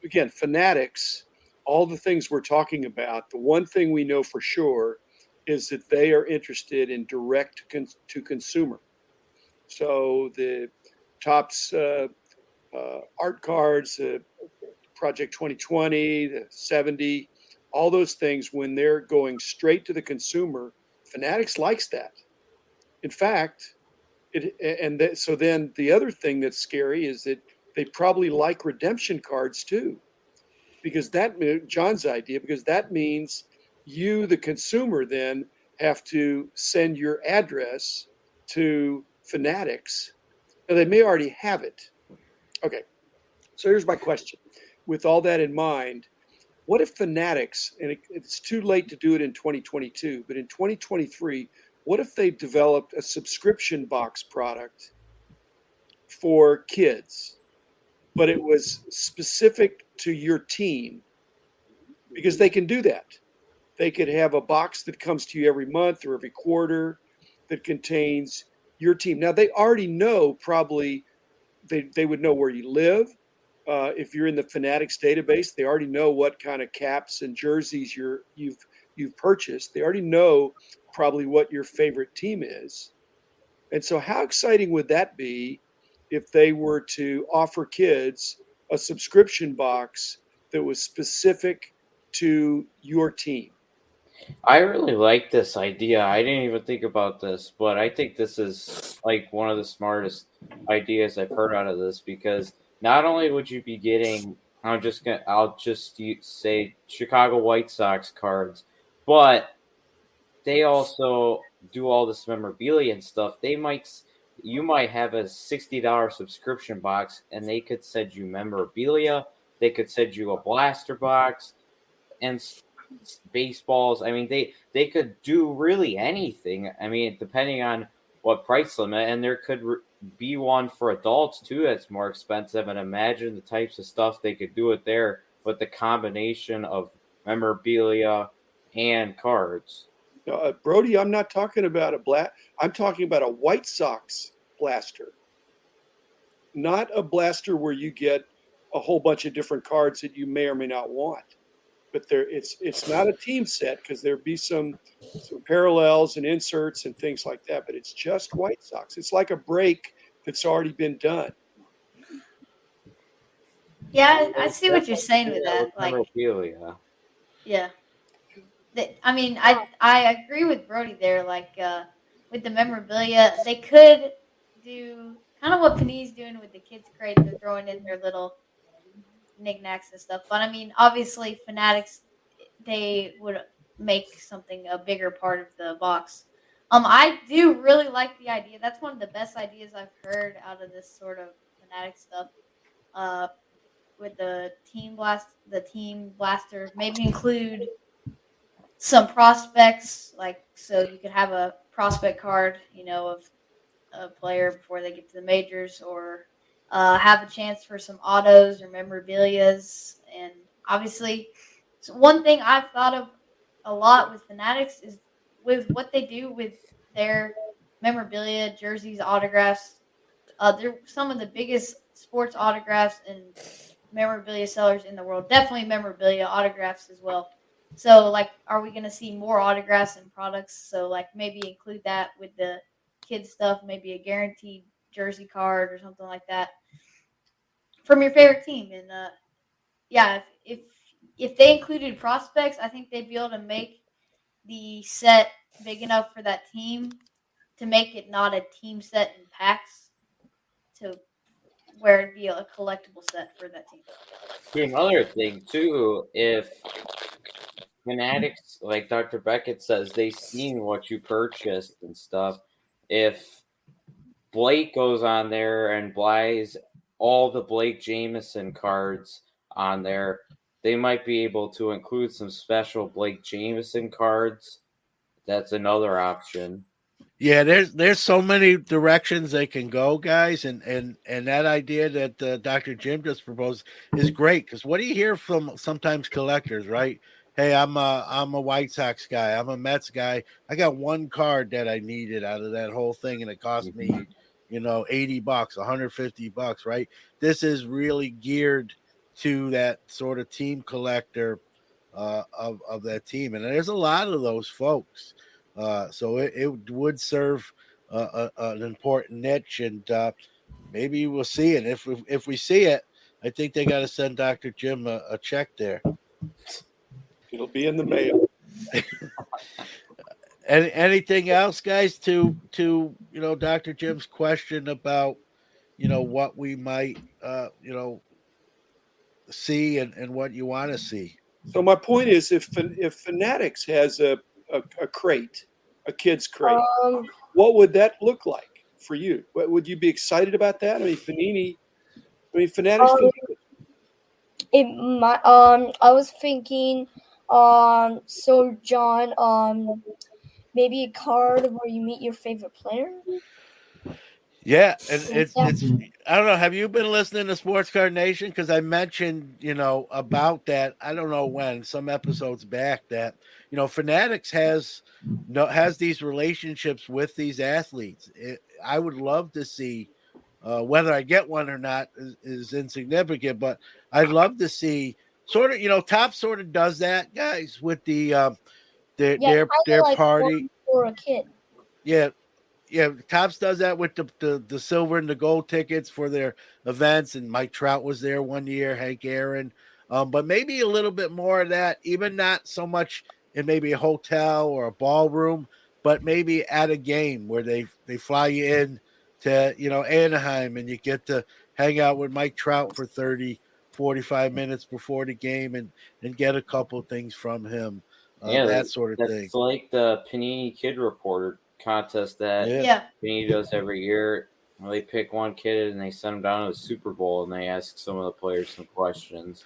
again, Fanatics, all the things we're talking about, the one thing we know for sure is that they are interested in direct to consumer. So the Topps art cards, Project 2020, the 70, all those things, when they're going straight to the consumer, Fanatics likes that. In fact, so then the other thing that's scary is that they probably like redemption cards too, because John's idea, because that means you, the consumer, then have to send your address to Fanatics. Now, they may already have it. Okay, so here's my question. With all that in mind, what if Fanatics, and it's too late to do it in 2022, but in 2023, what if they developed a subscription box product for kids, but it was specific to your team? Because they can do that. They could have a box that comes to you every month or every quarter that contains your team. Now, they already know probably they would know where you live. If you're in the Fanatics database, they already know what kind of caps and jerseys you've purchased. They already know probably what your favorite team is. And so how exciting would that be if they were to offer kids a subscription box that was specific to your team? I really like this idea. I didn't even think about this, but I think this is like one of the smartest ideas I've heard out of this because not only would you be getting, I'll just say Chicago White Sox cards, but they also do all this memorabilia and stuff. You might have a $60 subscription box, and they could send you memorabilia. They could send you a blaster box and baseballs. I mean, they could do really anything. I mean, depending on what price limit, and there could be one for adults too that's more expensive, and imagine the types of stuff they could do with there with the combination of memorabilia and cards. Brody, I'm not talking about I'm talking about a White Sox blaster, not a blaster where you get a whole bunch of different cards that you may or may not want. But it's not a team set because there'd be some parallels and inserts and things like that. But it's just White Sox. It's like a break that's already been done. Yeah, I see what you're saying with that. Like, Memorabilia. yeah. I mean, I agree with Brody there. Like, with the memorabilia, they could do kind of what Panini's doing with the kids' crate. They're throwing in their little knickknacks and stuff. But I mean, obviously, Fanatics, they would make something a bigger part of the box. I do really like the idea. That's one of the best ideas I've heard out of this sort of Fanatic stuff. With the team blaster, maybe include some prospects, like so you could have a prospect card, of a player before they get to the majors, or have a chance for some autos or memorabilias. And obviously, so one thing I've thought of a lot with Fanatics is with what they do with their memorabilia, jerseys, autographs. They're some of the biggest sports autographs and memorabilia sellers in the world. Definitely memorabilia autographs as well. So, like, are we going to see more autographs and products? So, like, maybe include that with the kids stuff, maybe a guaranteed jersey card or something like that from your favorite team. And yeah, if they included prospects, I think they'd be able to make the set big enough for that team to make it not a team set in packs, to where it'd be a collectible set for that team. Another thing too, if Fanatics, like Dr. Beckett says, they seen what you purchased and stuff. If Blake goes on there and buys all the Blake Jameson cards on there, they might be able to include some special Blake Jameson cards. That's another option. Yeah, there's so many directions they can go, guys, and that idea that Dr. Jim just proposed is great, because what do you hear from sometimes collectors, right? Hey, I'm a White Sox guy, I'm a Mets guy. I got one card that I needed out of that whole thing, and it cost me, $80, $150, right? This is really geared to that sort of team collector of that team, and there's a lot of those folks. So it would serve an important niche, and maybe we'll see it. If we see it, I think they got to send Dr. Jim a check there. It'll be in the mail. Anything else, guys, to Dr. Jim's question about what we might see and what you want to see? So my point is, if Fanatics has a crate, a kid's crate, what would that look like for you? Would you be excited about that? I mean, Fanatics. I was thinking, so John, maybe a card where you meet your favorite player. Yeah, and it's I don't know. Have you been listening to Sports Card Nation? Because I mentioned about that. I don't know when, some episodes back, that Fanatics has these relationships with these athletes. I would love to see whether I get one or not is insignificant, but I'd love to see sort of Top sort of does that, guys, with the their party for a kid. Yeah. Yeah, Topps does that with the silver and the gold tickets for their events, and Mike Trout was there one year, Hank Aaron, but maybe a little bit more of that, even not so much in maybe a hotel or a ballroom, but maybe at a game where they fly you in to Anaheim, and you get to hang out with Mike Trout for 30-45 minutes before the game and get a couple things from him, that sort of thing. It's like the Panini Kid Reporter contest that Panini does every year. They pick one kid and they send him down to the Super Bowl, and they ask some of the players some questions.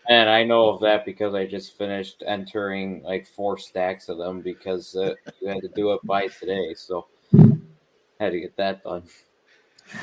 And I know of that because I just finished entering like 4 stacks of them, because you had to do it by today, so I had to get that done.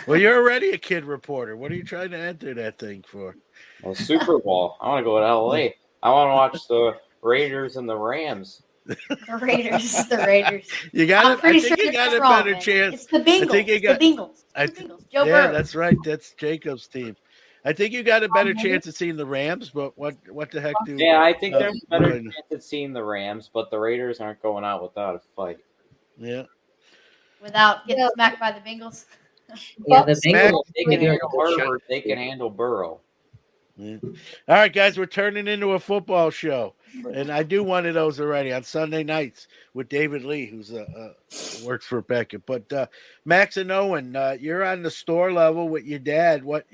Well, you're already a kid reporter. What are you trying to enter that thing for? Well, Super Bowl. I want to go to LA. I want to watch the Raiders and the Rams. The Raiders. The Raiders. You got I'm it. I pretty think sure you got that's a wrong, better man. chance. It's the Bengals. I think you got. The Bengals. I It's the th- Bengals. Joe yeah, Burrow. that's right. That's Jacob's team. I think you got a better chance of seeing the Rams, but what the heck do? Yeah, I think there's a better Right. chance at seeing the Rams, but the Raiders aren't going out without a fight. Yeah. Without getting smacked by the Bengals. Yeah, the Mac- Bengals. They can do a handle good shot. Herbert. They can handle Burrow. Yeah. All right, guys, we're turning into a football show, and I do one of those already on Sunday nights with David Lee, who's works for Beckett. But Max and Owen, you're on the store level with your dad. What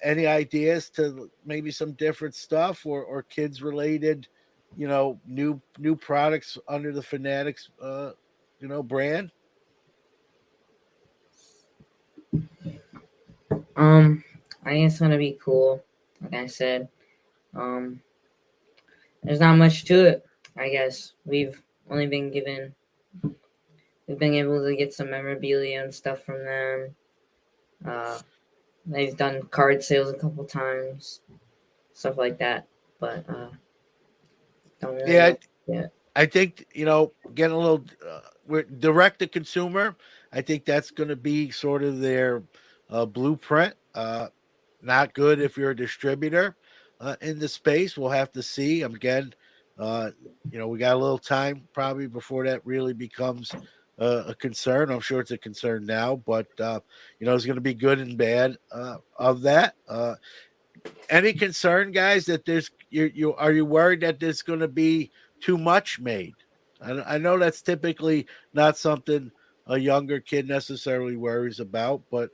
any ideas to maybe some different stuff or kids related, new products under the Fanatics, brand? I think it's gonna be cool. Like I said, there's not much to it. I guess we've only been able to get some memorabilia and stuff from them. They've done card sales a couple times, stuff like that. But don't really know yet. I think, getting a little we're direct to consumer. I think that's going to be sort of their blueprint. Not good if you're a distributor in the space. We'll have to see. Again, we got a little time probably before that really becomes a concern. I'm sure it's a concern now, but it's going to be good and bad of that. Any concern, guys, that are you worried that there's going to be too much made? I know that's typically not something a younger kid necessarily worries about, but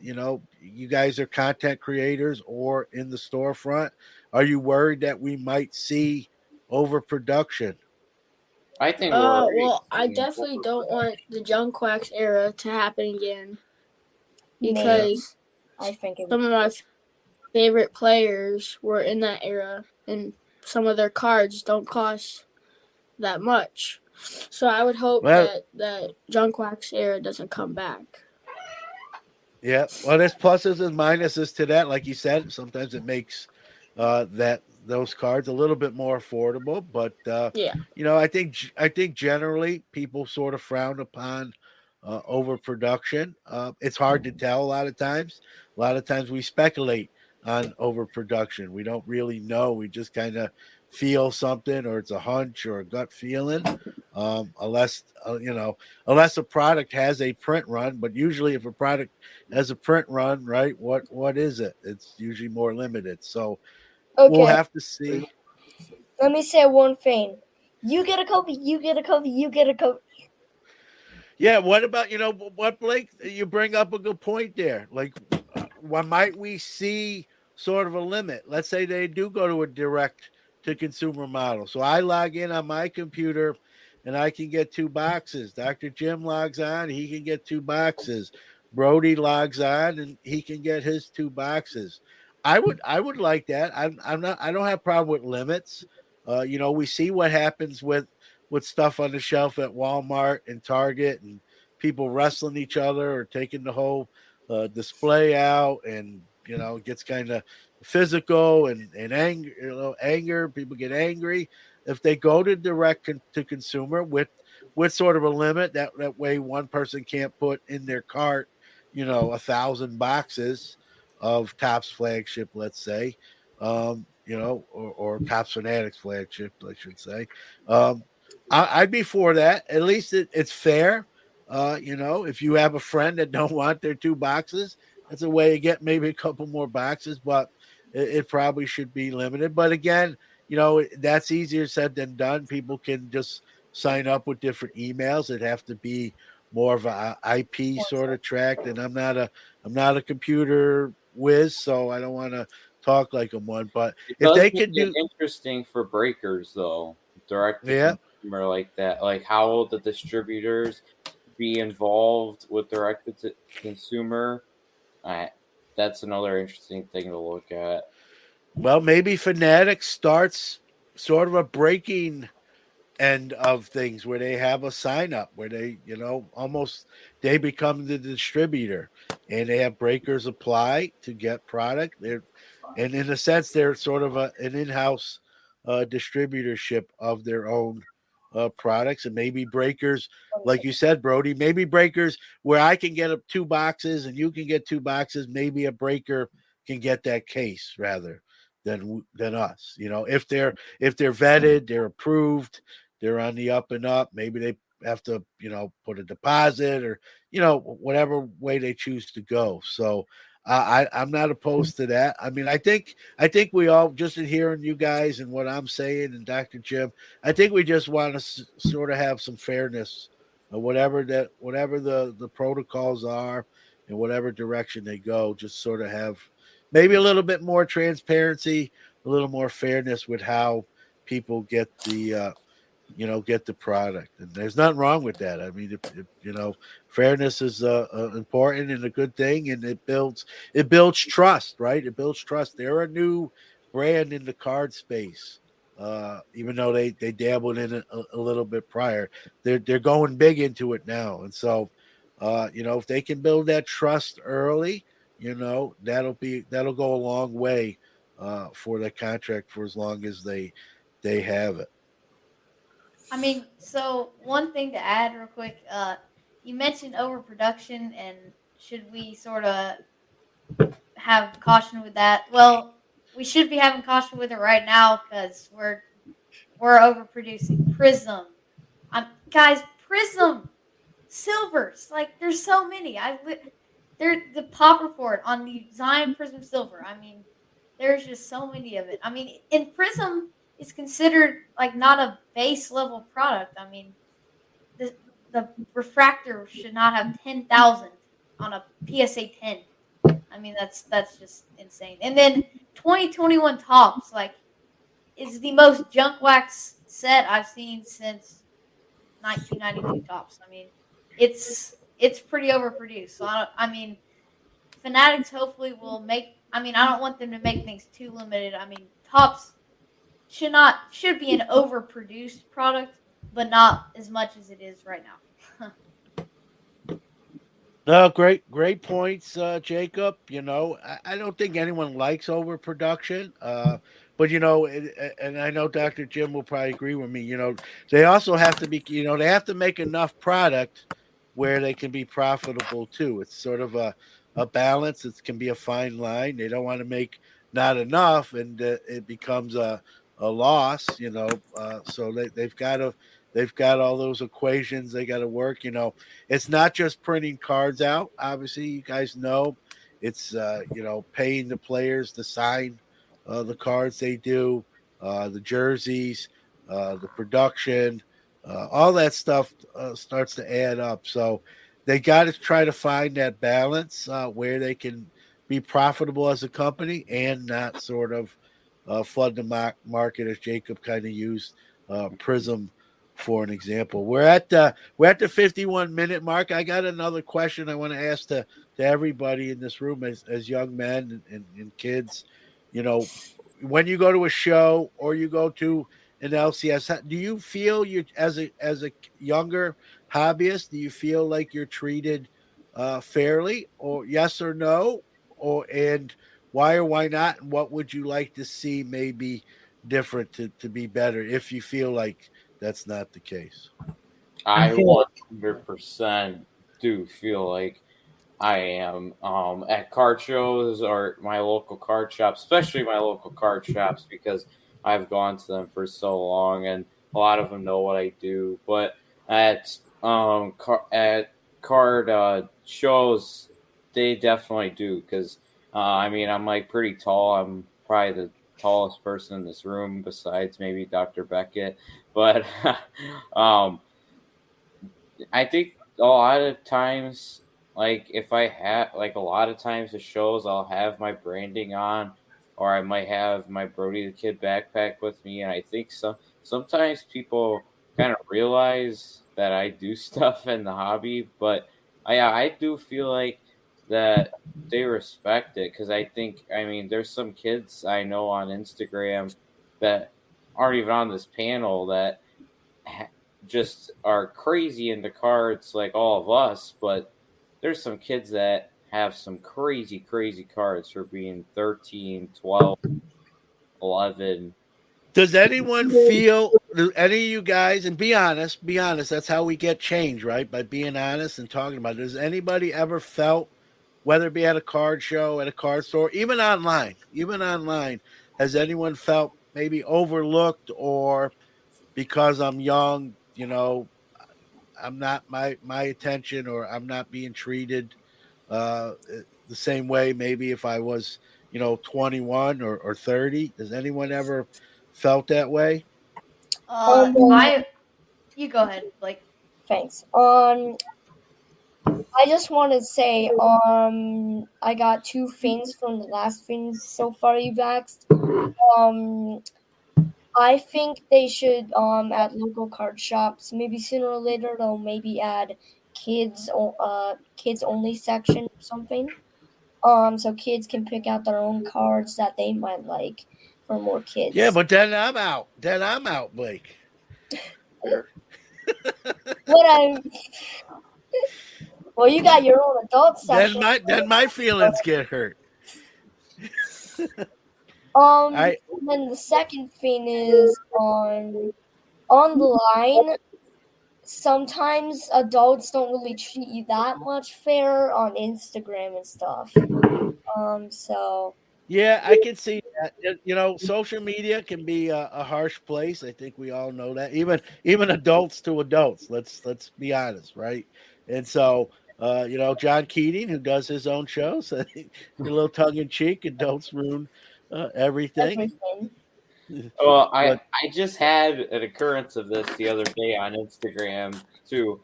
you guys are content creators or in the storefront. Are you worried that we might see overproduction? I think. Well, I definitely don't want the Junk Wax era to happen again because I think some of my favorite players were in that era, and some of their cards don't cost that much. So I would hope that Junk Wax era doesn't come back. Yeah, well, there's pluses and minuses to that. Like you said, sometimes it makes those cards a little bit more affordable. But I think generally people sort of frown upon overproduction. It's hard to tell a lot of times. A lot of times we speculate on overproduction. We don't really know. We just kind of feel something, or it's a hunch or a gut feeling. Unless a product has a print run, but usually if a product has a print run, right, what is it? It's usually more limited. So we'll have to see. Let me say one thing. You get a copy, you get a copy, you get a copy. Yeah, what about, what, Blake, you bring up a good point there. Like, why might we see sort of a limit? Let's say they do go to a direct to consumer model. So I log in on my computer and I can get 2 boxes. Dr. Jim logs on, he can get 2 boxes. Brody logs on and he can get his 2 boxes. I would like that. I don't have a problem with limits. We see what happens with stuff on the shelf at Walmart and Target, and people wrestling each other or taking the whole display out, and it gets kind of physical and anger. People get angry if they go to direct to consumer with sort of a limit. That way one person can't put in their cart 1,000 boxes of Topps flagship, let's say, or Topps Fanatics flagship, I should say. I'd be for that. At least it's fair. If you have a friend that don't want their 2 boxes, that's a way to get maybe a couple more boxes, but it probably should be limited. But again, that's easier said than done. People can just sign up with different emails. It'd have to be more of a IP sort of track. And I'm not a computer whiz, so I don't want to talk like I'm one. But if they could do interesting for breakers though, direct to consumer like that, like how will the distributors be involved with direct to consumer? That's another interesting thing to look at. Well, maybe Fanatics starts sort of a breaking end of things where they have a sign up where they, almost they become the distributor, and they have breakers apply to get product. And in a sense, they're sort of an in-house distributorship of their own products, and maybe breakers, like you said, Brody, maybe breakers where I can get 2 boxes and you can get 2 boxes. Maybe a breaker can get that case rather than us. If they're vetted, they're approved, they're on the up and up. Maybe they have to put a deposit or whatever way they choose to go. So I'm not opposed to that. I mean, I think we all, just in hearing you guys and what I'm saying and Dr. Jim, I think we just want to sort of have some fairness, whatever the protocols are and whatever direction they go. Just sort of have maybe a little bit more transparency, a little more fairness with how people get the get the product, and there's nothing wrong with that. I mean, if fairness is important and a good thing, and it builds trust, right? It builds trust. They're a new brand in the card space, even though they dabbled in it a little bit prior. They're going big into it now, and so if they can build that trust early, that'll go a long way for that contract for as long as they have it. I mean, so one thing to add real quick, you mentioned overproduction and should we sort of have caution with that? Well, we should be having caution with it right now because we're overproducing. Prism, guys, Prism silvers, like there's so many. They're the pop report on the Zion Prism silver. I mean, there's just so many of it. I mean, in Prism is considered like not a base level product. I mean, the refractor should not have 10,000 on a PSA 10. I mean, that's just insane. And then 2021 tops, like, is the most junk wax set I've seen since 1992 tops. I mean, it's pretty overproduced. So I mean, Fanatics hopefully will make. I mean, I don't want them to make things too limited. I mean, tops should be an overproduced product, but not as much as it is right now. No, great points, Jacob. I don't think anyone likes overproduction, but and I know Dr. Jim will probably agree with me. They also have to be, they have to make enough product where they can be profitable too. It's sort of a balance. It can be a fine line. They don't want to make not enough, and it becomes a loss. So they've got all those equations they got to work. It's not just printing cards out. Obviously, you guys know it's paying the players to sign the cards they do, the jerseys, the production, all that stuff starts to add up. So they got to try to find that balance where they can be profitable as a company and not sort of flood the market, as Jacob kind of used Prism for an example. We're at the 51-minute mark. I got another question I want to ask to everybody in this room as young men and kids. When you go to a show or you go to an LCS, do you feel you as a younger hobbyist, do you feel like you're treated fairly, or yes or no, and why or why not, and what would you like to see maybe different to be better if you feel like that's not the case? I I feel 100% do feel like I am at card shows or my local card shops, especially my local card shops, because I've gone to them for so long and a lot of them know what I do. But at card shows, they definitely do because I mean I'm like pretty tall. I'm probably the tallest person in this room besides maybe Dr. Beckett, but um, I think a lot of times, like if I have, like a lot of times the shows, I'll have my branding on, or I might have my Brody the Kid backpack with me, and I think sometimes people kind of realize that I do stuff in the hobby, but I do feel like that they respect it because I mean there's some kids I know on Instagram that aren't even on this panel that just are crazy into cards like all of us, but there's some kids that have some crazy, crazy cards for being 13, 12, 11. Does anyone feel, do any of you guys, and be honest, that's how we get change, right? By being honest and talking about it. Does anybody ever felt, whether it be at a card show, at a card store, even online, has anyone felt maybe overlooked, or because I'm young, I'm not my attention, or I'm not being treated the same way maybe if I was, 21 or 30? Does anyone ever felt that way? Um, You go ahead, Blake. Thanks. I just want to say, I got two things from the last things so far you've asked. I think they should, at local card shops, maybe sooner or later, they'll maybe add kids only section or something. So kids can pick out their own cards that they might like for more Yeah, kids. but then I'm out, Blake. What I'm Well, you got your own adult then section. my feelings get hurt. I And then the second thing is on the line. Sometimes adults don't really treat you that much fair on Instagram and stuff. So Yeah, I can see that. Social media can be a harsh place. I think we all know that. Even adults to adults. Let's be honest, right? And so, John Keating, who does his own show, so a little tongue in cheek. Adults ruin everything. everything. Well, But I just had an occurrence of this the other day on Instagram too.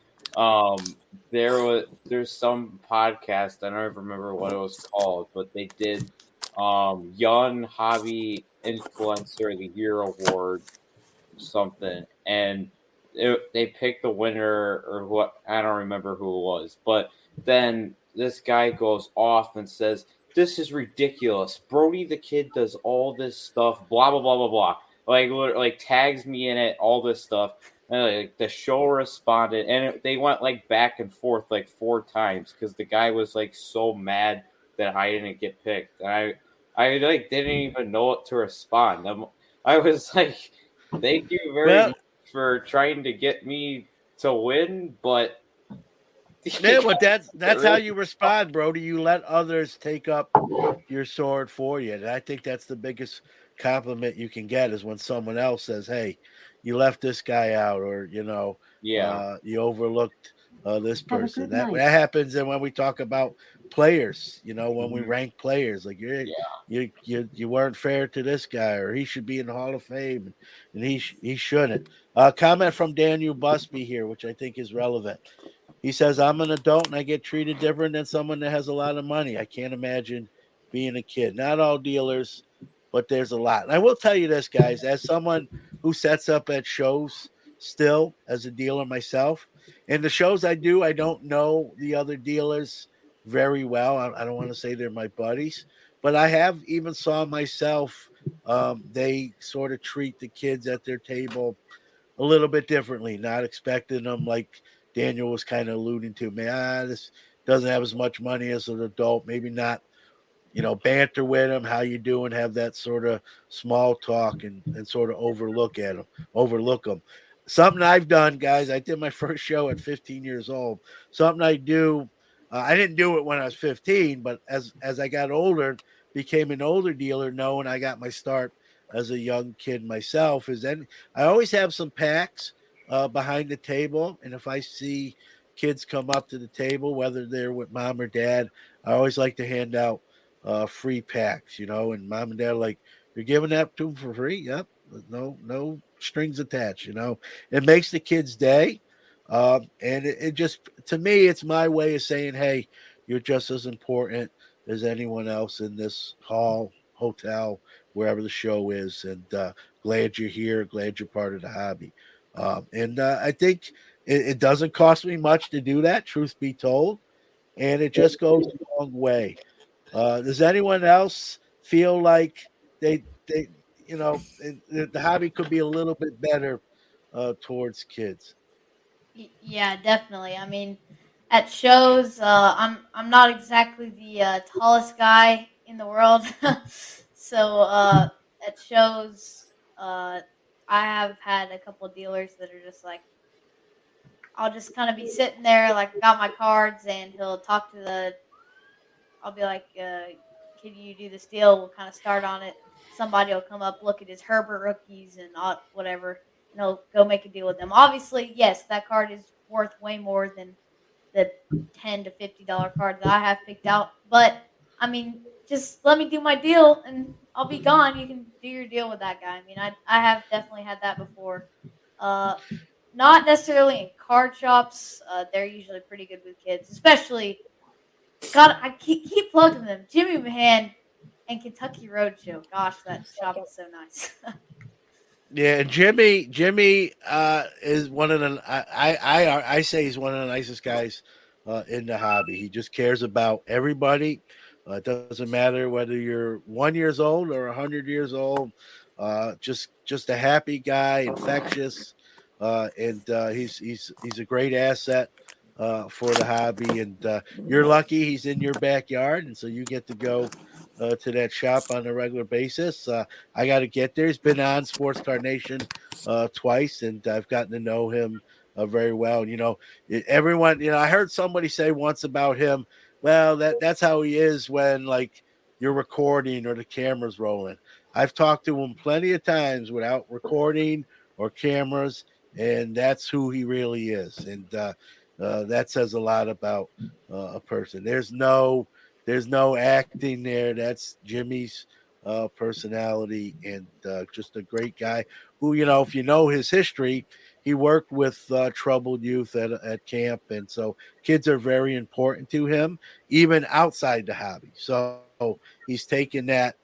There's some podcast, I don't remember what it was called, but they did Young Hobby Influencer of the Year award something, and they picked the winner or what, I don't remember who it was, but then this guy goes off and says, "This is ridiculous. Brody the kid does all this stuff, blah blah blah blah blah." Like tags me in it, all this stuff. And like the show responded, and they went like back and forth like 4 times because the guy was like so mad that I didn't get picked. And I like didn't even know what to respond. I was like, "Thank you very well, much for trying to get me to win," but yeah, but that's how really, you respond, Brody. You let others take up your sword for you. And I think that's the biggest compliment you can get, is when someone else says, "Hey, you left this guy out," or yeah, you overlooked this person. That happens, and when we talk about players, when we rank players, like yeah. you weren't fair to this guy, or he should be in the Hall of Fame, and he shouldn't. Comment from Daniel Busby here, which I think is relevant. He says, "I'm an adult and I get treated different than someone that has a lot of money. I can't imagine being a kid. Not all dealers, but there's a lot." And I will tell you this, guys, as someone who sets up at shows still as a dealer myself, and the shows I do, I don't know the other dealers very well. I don't want to say they're my buddies, but I have even saw myself. They sort of treat the kids at their table a little bit differently, not expecting them, like Daniel was kind of alluding to. Man, this doesn't have as much money as an adult. Maybe not, banter with them. How you doing? Have that sort of small talk, and sort of overlook them. Something I've done, guys. I did my first show at 15 years old. Something I do. I didn't do it when I was 15, but as I got older, became an older dealer, knowing I got my start as a young kid myself. Is then I always have some packs behind the table, and if I see kids come up to the table, whether they're with mom or dad, I always like to hand out free packs, and mom and dad are like, "You're giving that to them for free?" Yep. No strings attached, It makes the kid's day. And it just, to me, it's my way of saying, "Hey, you're just as important as anyone else in this hotel, wherever the show is. And glad you're here. Glad you're part of the hobby." And I think it doesn't cost me much to do that, truth be told. And it just goes a long way. Does anyone else feel like they the hobby could be a little bit better towards kids? Yeah, definitely. I mean, at shows, I'm not exactly the tallest guy in the world, so at shows, I have had a couple dealers that are just like, I'll just kind of be sitting there, like got my cards, and he'll talk to the. I'll be like, "Can you do this deal? We'll kind of start on it." Somebody will come up, look at his Herbert rookies and whatever, and he'll go make a deal with them. Obviously, yes, that card is worth way more than the $10 to $50 card that I have picked out. But I mean, just let me do my deal and I'll be gone. You can do your deal with that guy. I mean, I have definitely had that before. Uh, Not necessarily in card shops. They're usually pretty good with kids, especially. God, I keep plugging them. Jimmy Mahan and Kentucky Roadshow. Gosh, that shop is so nice. Yeah, Jimmy is one of the I say he's one of the nicest guys in the hobby. He just cares about everybody. It doesn't matter whether you're 1 years old or 100 years old. Just a happy guy, infectious, and he's a great asset for the hobby. And you're lucky he's in your backyard, and so you get to go to that shop on a regular basis. I got to get there. He's been on Sports Card Nation twice, and I've gotten to know him very well. You know, everyone. You know, I heard somebody say once about him. Well, that's how he is when like you're recording or the camera's rolling. I've talked to him plenty of times without recording or cameras, and that's who he really is. And that says a lot about a person. There's no acting there. That's Jimmy's personality, and just a great guy who, if you know his history, he worked with troubled youth at camp. And so kids are very important to him, even outside the hobby. So he's taken that,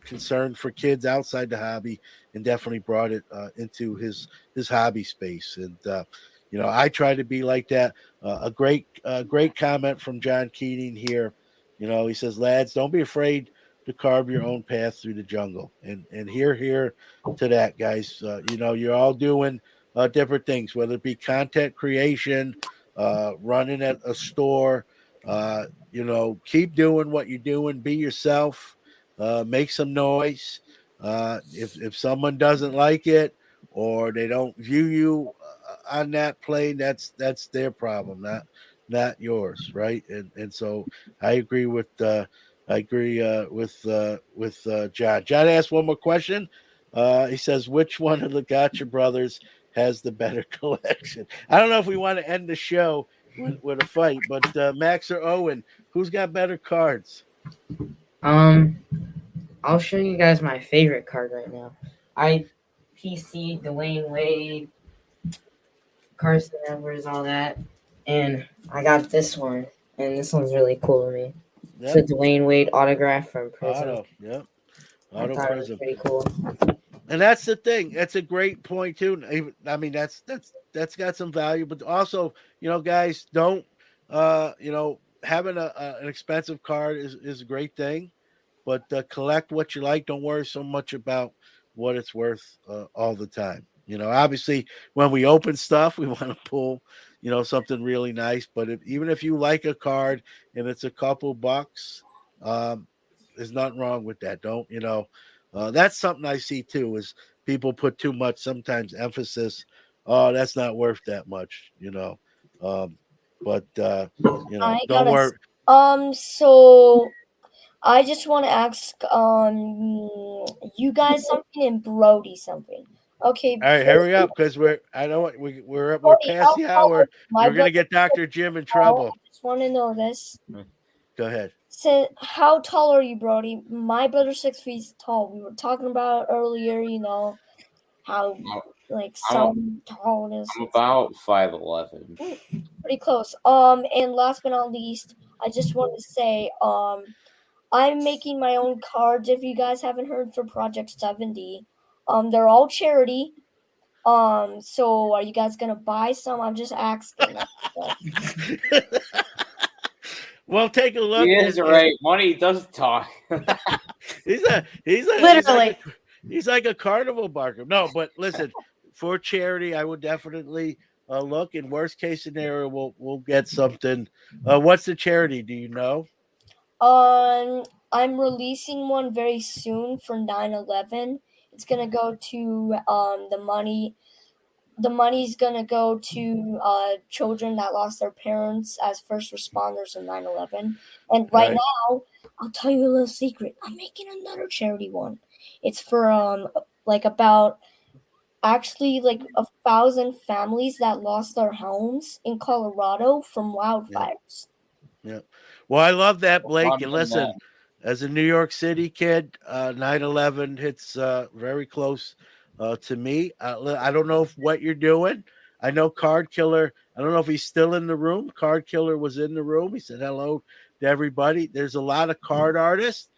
concern for kids outside the hobby and definitely brought it into his hobby space. And, I try to be like that. A great comment from John Keating here. He says, lads, don't be afraid to carve your own path through the jungle. And here to that, guys. You're all doing different things, whether it be content creation, running at a store. Keep doing what you're doing. Be yourself. Make some noise. If someone doesn't like it or they don't view you on that plane, that's their problem, not yours, right? And so I agree with John. John asked one more question. He says, which one of the Gotcher brothers has the better collection? I don't know if we want to end the show with a fight, but Max or Owen, who's got better cards? I'll show you guys my favorite card right now. I PC Dwayne Wade, Carson Edwards, all that, and I got this one, and this one's really cool to me. It's a Dwayne Wade autograph from Prism. Auto, yep. I thought it was pretty cool. And that's the thing. That's a great point too. I mean, that's got some value, but also, guys, don't, having an expensive card is a great thing, but collect what you like. Don't worry so much about what it's worth all the time. Obviously, when we open stuff, we want to pull, something really nice. But even if you like a card and it's a couple bucks, there's nothing wrong with that. Don't, that's something I see too, is people put too much sometimes emphasis. Oh, that's not worth that much, but don't worry. So I just want to ask you guys something and Brody something. Okay. All right, hurry up because we're we're past the hour. We're gonna get Dr. Jim in trouble. I just want to know this. Go ahead. So, how tall are you, Brody? My brother's 6 feet tall. We were talking about earlier, how some tallness. I'm about 5'11". Pretty close. And last but not least, I just want to say, I'm making my own cards. If you guys haven't heard, for Project 70, they're all charity. So are you guys gonna buy some? I'm just asking. Well, take a look. He is right. Money does talk. he's Literally. he's like a carnival barker. No, but listen, for charity, I would definitely look. In worst case scenario, we'll get something. What's the charity? Do you know? I'm releasing one very soon for 9/11. It's gonna go to the money. The money's gonna go to children that lost their parents as first responders in 9/11. And right Right. now, I'll tell you a little secret. I'm making another charity one. It's for like about actually like 1,000 families that lost their homes in Colorado from Yeah. wildfires. Yeah. Well, I love that, Blake. And Fun and listen, then. as a New York City kid, 9/11 hits very close to me. I don't know what you're doing. I know Card Killer. I don't know if he's still in the room. Card Killer was in the room. He said hello to everybody. There's a lot of card artists.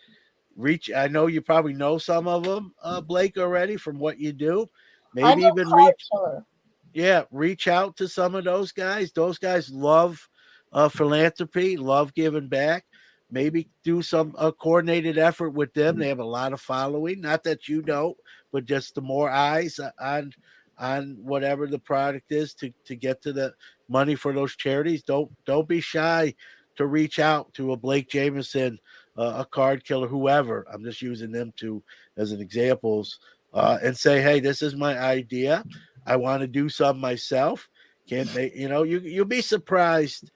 I know you probably know some of them, Blake, already from what you do. I Maybe know even Card Killer. reach out to some of those guys. Those guys love philanthropy, love giving back. Maybe do some coordinated effort with them. They have a lot of following. Not that you don't, but just the more eyes on whatever the product is to get to the money for those charities. Don't be shy to reach out to a Blake Jameson, a Card Killer, whoever. I'm just using them to as an examples, and say, hey, this is my idea. I want to do some myself. Can't they? You'll be surprised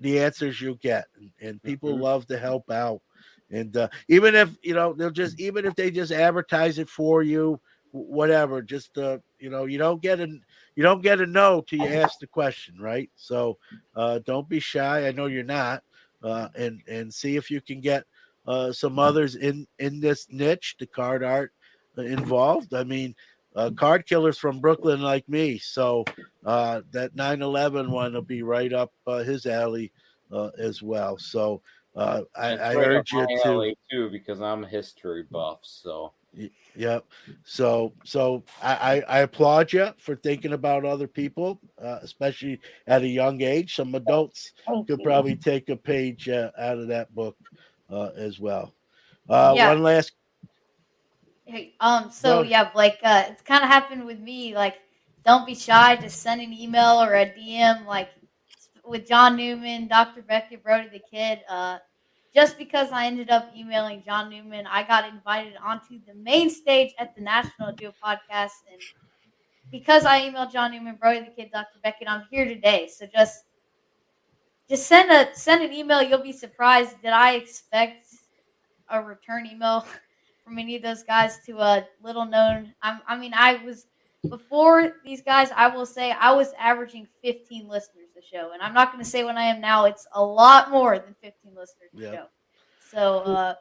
the answers you'll get, and people love to help out. And even if even if they just advertise it for you, whatever. Just you don't get a no till you ask the question, right? So don't be shy. I know you're not, and see if you can get some others in this niche, the card art involved. I mean, card killers from Brooklyn like me, so that 9/11 one will be right up his alley as well. So It's I right up urge you my to. alley too because I'm a history buff. So Yep. So I applaud you for thinking about other people, especially at a young age. Some adults Thank could you. probably take a page out of that book as well. Yeah. One last. Hey, so No. yeah, Blake, it's kind of happened with me. Like, don't be shy. Just send an email or a DM. Like with John Newman, Dr. Beckett, Brody the Kid. Just because I ended up emailing John Newman, I got invited onto the main stage at the National Duo podcast, and because I emailed John Newman, Brody the Kid, Dr. Beckett, I'm here today. So just send an email. You'll be surprised. Did I expect a return email from any of those guys to a little known? I was before these guys. I will say I was averaging 15 listeners a show, and I'm not going to say what I am now. It's a lot more than 15 listeners a Yep. show. So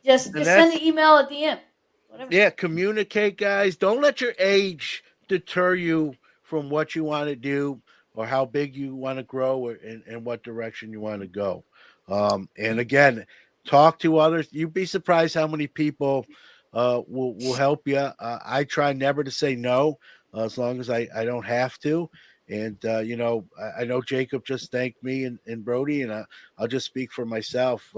just And send an that's email, a DM, whatever. Yeah, communicate, guys. Don't let your age deter you from what you want to do or how big you want to grow or in what direction you want to go. And again, talk to others. You'd be surprised how many people will help you. I try never to say no as long as I don't have to. And, I know Jacob just thanked me and Brody, and I'll just speak for myself.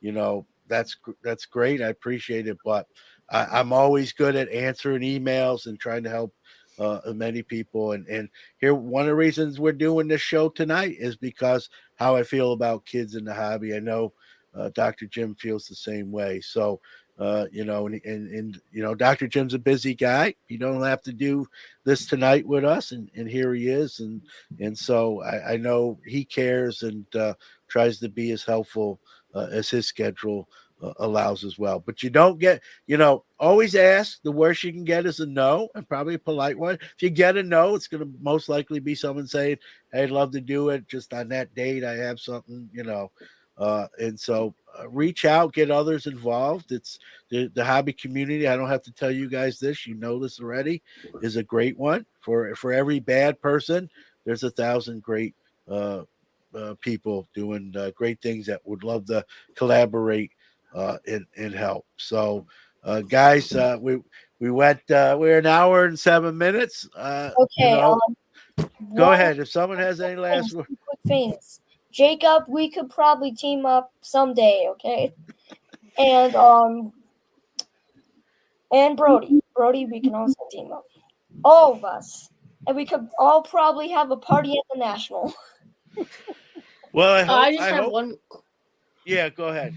That's great. I appreciate it. But I'm always good at answering emails and trying to help many people. And here, one of the reasons we're doing this show tonight is because how I feel about kids in the hobby. I know Dr. Jim feels the same way. So, Dr. Jim's a busy guy. You don't have to do this tonight with us, and here he is, and so I know he cares and tries to be as helpful as his schedule allows as well. But you don't get, always ask. The worst you can get is a no, and probably a polite one. If you get a no, it's going to most likely be someone saying, hey, I'd love to do it. Just on that date, I have something, and so reach out, get others involved. It's the hobby community. I don't have to tell you guys this. You know this already. Is a great one. For every bad person, there's 1,000 great people doing great things that would love to collaborate and help. So, guys, we went. We're an hour and 7 minutes. Okay. Go One ahead. If someone has any last word. quick things. Jacob, we could probably team up someday, okay? And Brody, we can also team up. All of us. and we could all probably have a party at the National. Well, I just have one. Yeah, go ahead.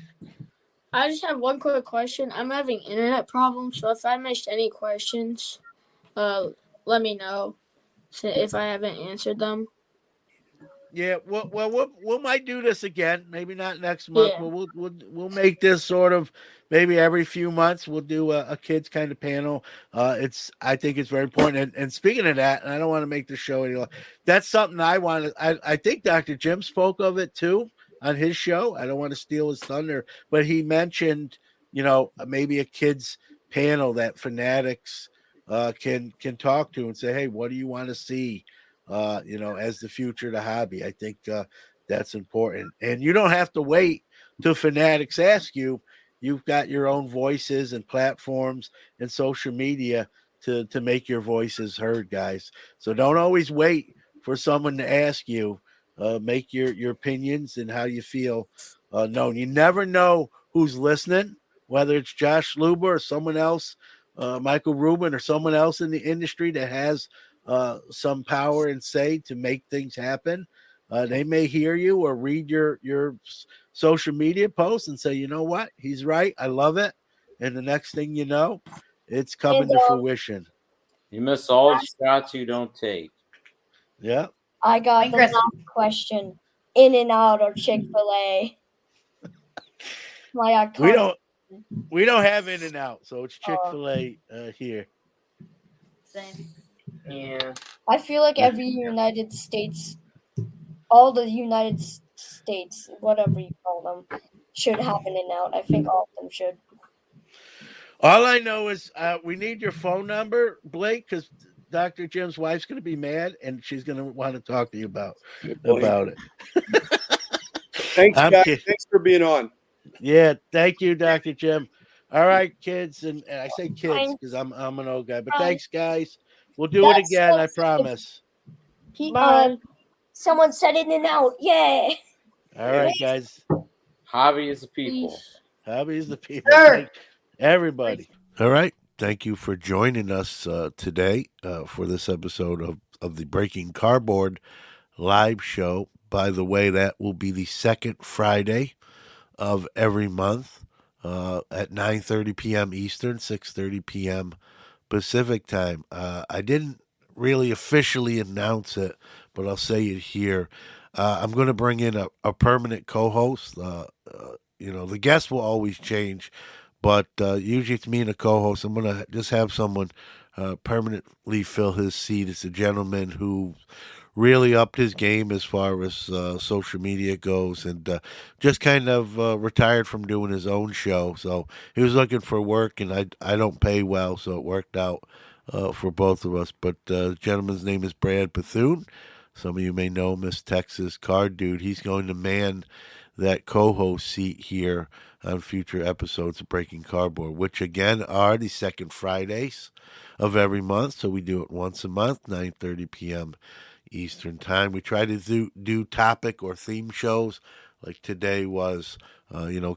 I just have one quick question. I'm having internet problems, so if I missed any questions, let me know if I haven't answered them. Yeah, we might do this again. Maybe not next month, but we'll make this sort of maybe every few months. We'll do a kids kind of panel. I think it's very important. And speaking of that, and I don't want to make the show any longer. That's something I want. I think Dr. Jim spoke of it too on his show. I don't want to steal his thunder, but he mentioned maybe a kids panel that fanatics can talk to and say, hey, what do you want to see? As the future of the hobby. I think that's important. And you don't have to wait till fanatics ask you. You've got your own voices and platforms and social media to make your voices heard, guys. So don't always wait for someone to ask you. Make your opinions and how you feel known. You never know who's listening, whether it's Josh Luber or someone else, Michael Rubin or someone else in the industry that has some power and say to make things happen. They may hear you or read your social media posts and say, you know what, he's right, I love it, and the next thing you know, it's coming to fruition. You miss all the shots you don't take. Yeah, I got the last question: In-N-Out or Chick-fil-A? My iconic. We don't have In-N-Out, so it's Chick-fil-A here. Same. Yeah. I feel like every United States, all the United States, whatever you call them, should have an In-N-Out. I think all of them should. All I know is we need your phone number, Blake, because Dr. Jim's wife's going to be mad and she's going to want to talk to you about it. Thanks, guys. Thanks for being on. Yeah, thank you, Dr. Jim. All right, kids, and I say kids because I'm an old guy, but thanks, guys. We'll do it again, I promise. Someone said In-N-Out. Yay! All right, guys. Hobby is the people. Hobby is the people. Sure. Everybody. All right. Thank you for joining us today for this episode of the Breaking Cardboard live show. By the way, that will be the second Friday of every month at 9:30 p.m. Eastern, 6:30 p.m. Pacific time. I didn't really officially announce it, but I'll say it here. I'm going to bring in a permanent co-host. The guests will always change, but usually it's me and a co-host. I'm going to just have someone permanently fill his seat. It's a gentleman who really upped his game as far as social media goes and just kind of retired from doing his own show. So he was looking for work, and I don't pay well, so it worked out for both of us. But the gentleman's name is Brad Bethune. Some of you may know him as Texas Card Dude. He's going to man that co-host seat here on future episodes of Breaking Cardboard, which again are the second Fridays of every month. So we do it once a month, 9:30 p.m. Eastern time. We try to do topic or theme shows, like today was,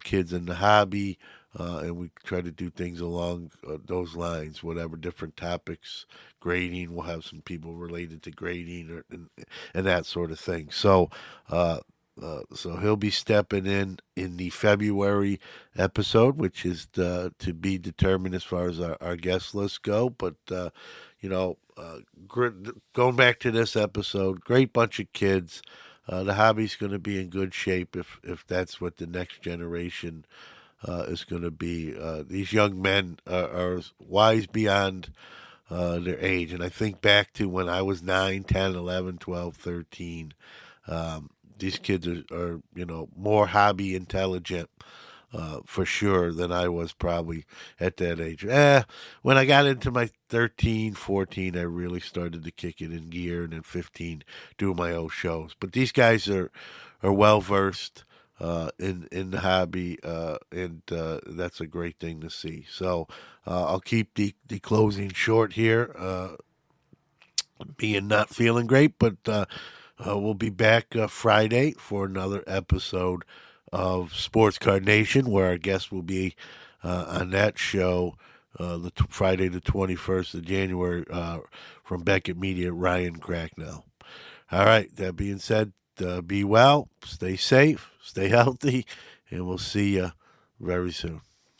kids in the hobby, and we try to do things along those lines, whatever different topics, grading. We'll have some people related to grading and that sort of thing. So he'll be stepping in the February episode, which is to be determined as far as our guest list go. But going back to this episode, great bunch of kids. The hobby's going to be in good shape if that's what the next generation is going to be. These young men are wise beyond their age. And I think back to when I was 9, 10, 11, 12, 13. These kids are more hobby intelligent for sure than I was probably at that age. When I got into my 13, 14, I really started to kick it in gear, and then 15, do my own shows. But these guys are well versed in the hobby, and that's a great thing to see. So I'll keep the closing short here, being not feeling great, but we'll be back Friday for another episode of Sports Card Nation, where our guest will be on that show Friday the 21st of January from Beckett Media, Ryan Cracknell. All right, that being said, be well, stay safe, stay healthy, and we'll see you very soon.